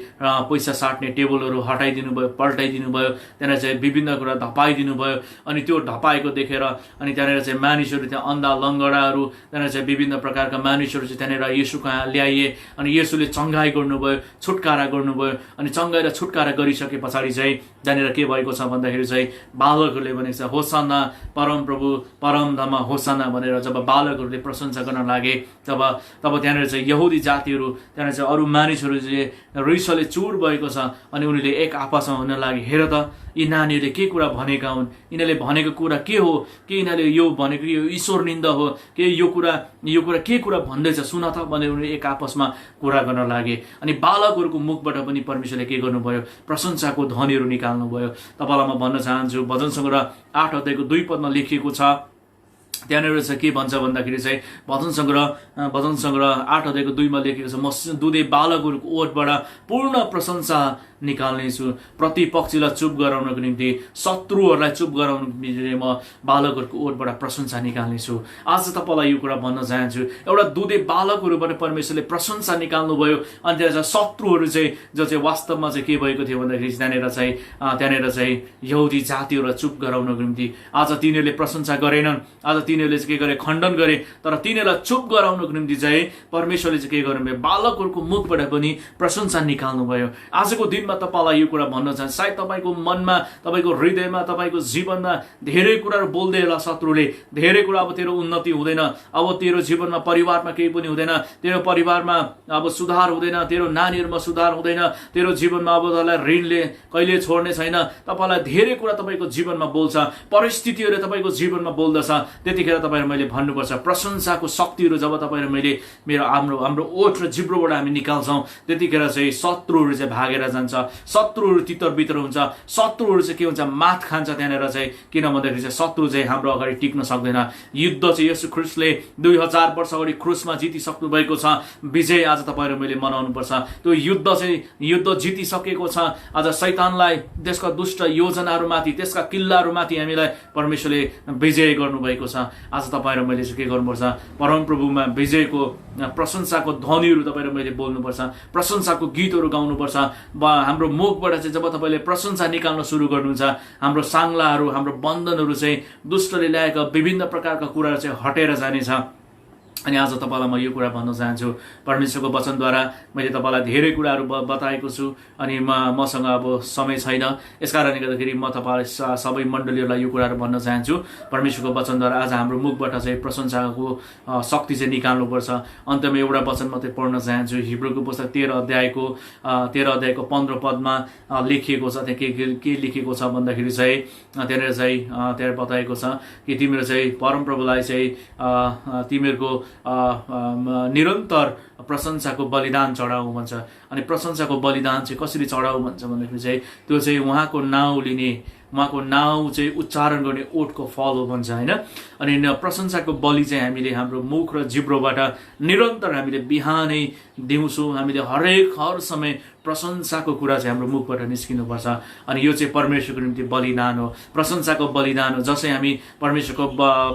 पैसा साट्ने टेबलहरू हटाइदिनु भयो, पल्टाइदिनु भयो, त्यहाँनिर चाहिँ विभिन्न कुरा धपाइदिनु भयो। अनि त्यो ढपाएको देखेर अनि त्यहाँनिर चाहिँ मानिसहरू, त्यहाँ अन्धा लङ्गडाहरू, त्यहाँनिर चाहिँ विभिन्न प्रकारका मानिसहरू चाहिँ त्यहाँनिर येशू कहाँ ल्याइए अनि येशूले चङ्गाई गर्नुभयो, छुटकारा गर्नुभयो। अनि चङ्गाई र छुटकारा गरिसके पछाडि चाहिँ त्यहाँनिर के भएको छ भन्दाखेरि चाहिँ बालकहरूले भनेको छ होसाना परम प्रभु परम धाममा होसाना भनेर जब बालकहरूले प्रशंसा गर्न लागे तब त्यहाँनिर चाहिँ यहुदी जातिहरू, त्यहाँनिर चाहिँ अरू मानिसहरू चाहिँ रिसले चुर भएको छ। अनि उनीहरूले एक आपसमा हुन लागे, हेर त यी नानीहरूले के कुरा भनेका हुन्, यिनीहरूले भनेको कुरा के हो, के यिनीहरूले यो भनेको यो ईश्वर निन्दा हो, के यो कुरा के कुरा भन्दैछ सुन त भनेर उनीहरूले एक आपसमा कुरा गर्न लागे। अनि बालकहरूको मुखबाट पनि परमेश्वरले के गर्नुभयो, प्रशंसाको ध्वनिहरू निकाल्नुभयो। तपाईँलाई म भन्न चाहन्छु भजन सङ्ग्रह 8 अध्यायको 2 पदमा लेखिएको छ, त्यहाँनिर चाहिँ के भन्छ भन्दाखेरि चाहिँ भजन सङ्ग्रह 8 अध्यायको 2 मा लेखेको छ, म दुधे बालकहरूको ओठबाट पूर्ण प्रशंसा निकाल्नेछु, प्रतिपक्षीलाई चुप गराउनको निम्ति, शत्रुहरूलाई चुप गराउनको निम्ति म बालकहरूको ओठबाट प्रशंसा निकाल्नेछु। आज तपाईँलाई यो कुरा भन्न चाहन्छु, एउटा दुधे बालकहरूबाट परमेश्वरले प्रशंसा निकाल्नुभयो। अनि त्यहाँ शत्रुहरू चाहिँ जो चाहिँ वास्तवमा चाहिँ के भएको थियो भन्दाखेरि त्यहाँनिर चाहिँ यहुदी जातिहरूलाई चुप गराउनको निम्ति आज तिनीहरूले प्रशंसा गरेनन्, आज तिनीहरूले चाहिँ के गरे, खण्डन गरे। तर तिनीहरूलाई चुप गराउनको निम्ति चाहिँ परमेश्वरले चाहिँ के गर्नुभयो, बालकहरूको मुखबाट पनि प्रशंसा निकाल्नुभयो। आजको दिनमा तपाईँलाई यो कुरा भन्न चाहन्छु, सायद तपाईँको मनमा, तपाईँको हृदयमा, तपाईँको जीवनमा धेरै कुराहरू बोल्दै होला शत्रुले, धेरै कुरा, अब तेरो उन्नति हुँदैन, अब तेरो जीवनमा परिवारमा केही पनि हुँदैन, तेरो परिवारमा अब सुधार हुँदैन, तेरो नानीहरूमा सुधार हुँदैन, तेरो जीवनमा अब तँलाई ऋणले कहिले छोड्ने छैन। तपाईँलाई धेरै कुरा तपाईँको जीवनमा बोल्छ, परिस्थितिहरूले तपाईँको जीवनमा बोल्दछ। त्यतिखेर तपाईँहरू मैले भन्नुपर्छ, प्रशंसाको शक्तिहरू जब तपाईँहरू मैले हाम्रो ओठ र जिब्रोबाट हामी निकाल्छौँ, त्यतिखेर चाहिँ शत्रुहरू चाहिँ भागेर जान्छ, शत्रुहरू तितर बितर हुन्छ, शत्रुहरू चाहिँ के हुन्छ, मात खान्छ। त्यहाँनिर चाहिँ किन भन्दाखेरि चाहिँ शत्रु चाहिँ हाम्रो अगाडि टिक्न सक्दैन। युद्ध चाहिँ यसु ख्रिस्टले 2000 वर्ष अगाडि क्रुसमा जितिसक्नु भएको छ। विजय आज तपाईँहरू मैले मनाउनुपर्छ। त्यो युद्ध जितिसकेको छ। आज शैतानलाई, त्यसका दुष्ट योजनाहरूमाथि, त्यसका किल्लाहरूमाथि हामीलाई परमेश्वरले विजय गर्नुभएको छ। आज तपाईँहरू मैले चाहिँ के गर्नुपर्छ, परमप्रभुमा विजयको प्रशंसाको ध्वनिहरू तपाईँहरू मैले बोल्नुपर्छ, प्रशंसाको गीतहरू गाउनुपर्छ। हाम्रो मुखबाट चाहिँ जब तपाईँले प्रशंसा निकाल्न सुरु गर्नुहुन्छ, हाम्रो साङ्लाहरू, हाम्रो बन्धनहरू चाहिँ दुष्टले ल्याएका विभिन्न प्रकारका कुराहरू चाहिँ हटेर जानेछ। अनि आज तपाईँलाई म यो कुरा भन्न चाहन्छु, परमेश्वरको वचनद्वारा मैले तपाईँलाई धेरै कुराहरू बताएको छु। अनि मसँग अब समय छैन, यसकारणले गर्दाखेरि म तपाईँलाई सबै मण्डलीहरूलाई यो कुराहरू भन्न चाहन्छु। परमेश्वरको वचनद्वारा आज हाम्रो मुखबाट चाहिँ प्रशंसाको शक्ति चाहिँ निकाल्नुपर्छ। अन्तमा एउटा वचन मात्रै पढ्न चाहन्छु, हिब्रूको पुस्तक 13 अध्यायको 15 पदमा लेखिएको छ। त्यहाँ के लेखिएको छ भन्दाखेरि चाहिँ त्यहाँनिर चाहिँ त्यहाँ बताएको छ कि तिमीहरू चाहिँ परमप्रभुलाई चाहिँ तिमीहरूको निरन्तर प्रशंसाको बलिदान चढाऊ भन्छ। अनि प्रशंसाको बलिदान चाहिँ कसरी चढाऊ भन्छ भन्दाखेरि चाहिँ त्यो चाहिँ उहाँको नाउँ लिने, उहाँको नाउँ चाहिँ उच्चारण गर्ने ओठको फल हो भन्छ, होइन। अनि प्रशंसाको बलि चाहिँ हामीले हाम्रो मुख र जिब्रोबाट निरन्तर हामीले बिहानै दिउँसो हामीले हर समय प्रशंसाको कुरा चाहिँ हाम्रो मुखबाट निस्किनुपर्छ। अनि यो चाहिँ परमेश्वरको निम्ति बलिदान हो, प्रशंसाको बलिदान हो। जसै हामी परमेश्वरको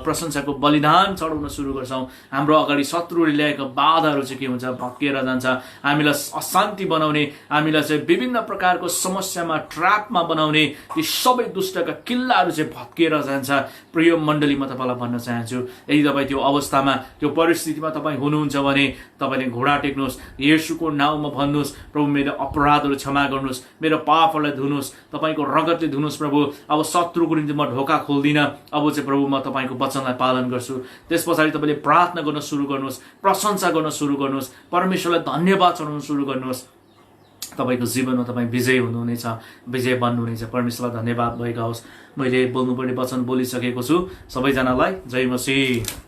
प्रशंसाको बलिदान चढाउन सुरु गर्छौँ, हाम्रो अगाडि शत्रुले ल्याएको बाधाहरू चाहिँ के हुन्छ, भत्किएर जान्छ। हामीलाई अशान्ति बनाउने, हामीलाई चाहिँ विभिन्न प्रकारको समस्यामा, ट्र्यापमा बनाउने ती सबै दुष्टका किल्लाहरू चाहिँ भत्किएर जान्छ। प्रिय मण्डली, म तपाईँलाई भन्न चाहन्छु, यदि तपाईँ त्यो अवस्थामा, त्यो परिस्थितिमा तपाईँ हुनुहुन्छ भने तपाईँले घोडा टेक्नुहोस्, येशूको नाउँमा भन्नुहोस्, प्रभु मेरो अपराधहरू क्षमा गर्नुहोस्, मेरो पापहरूलाई धुनुहोस्, तपाईँको रगतले धुनुहोस् प्रभु। अब शत्रुको निम्ति म ढोका खोल्दिनँ, अब चाहिँ प्रभु म तपाईँको वचनलाई पालन गर्छु। त्यस पछाडि तपाईँले प्रार्थना गर्न सुरु गर्नुहोस्, प्रशंसा गर्न सुरु गर्नुहोस्, परमेश्वरलाई धन्यवाद चढाउन सुरु गर्नुहोस्। तपाईँको जीवनमा तपाईँ विजय हुनुहुनेछ, विजय बन्नुहुनेछ। परमेश्वरलाई धन्यवाद भएका होस्। मैले बोल्नुपर्ने वचन बोलिसकेको छु। सबैजनालाई जय मसीह।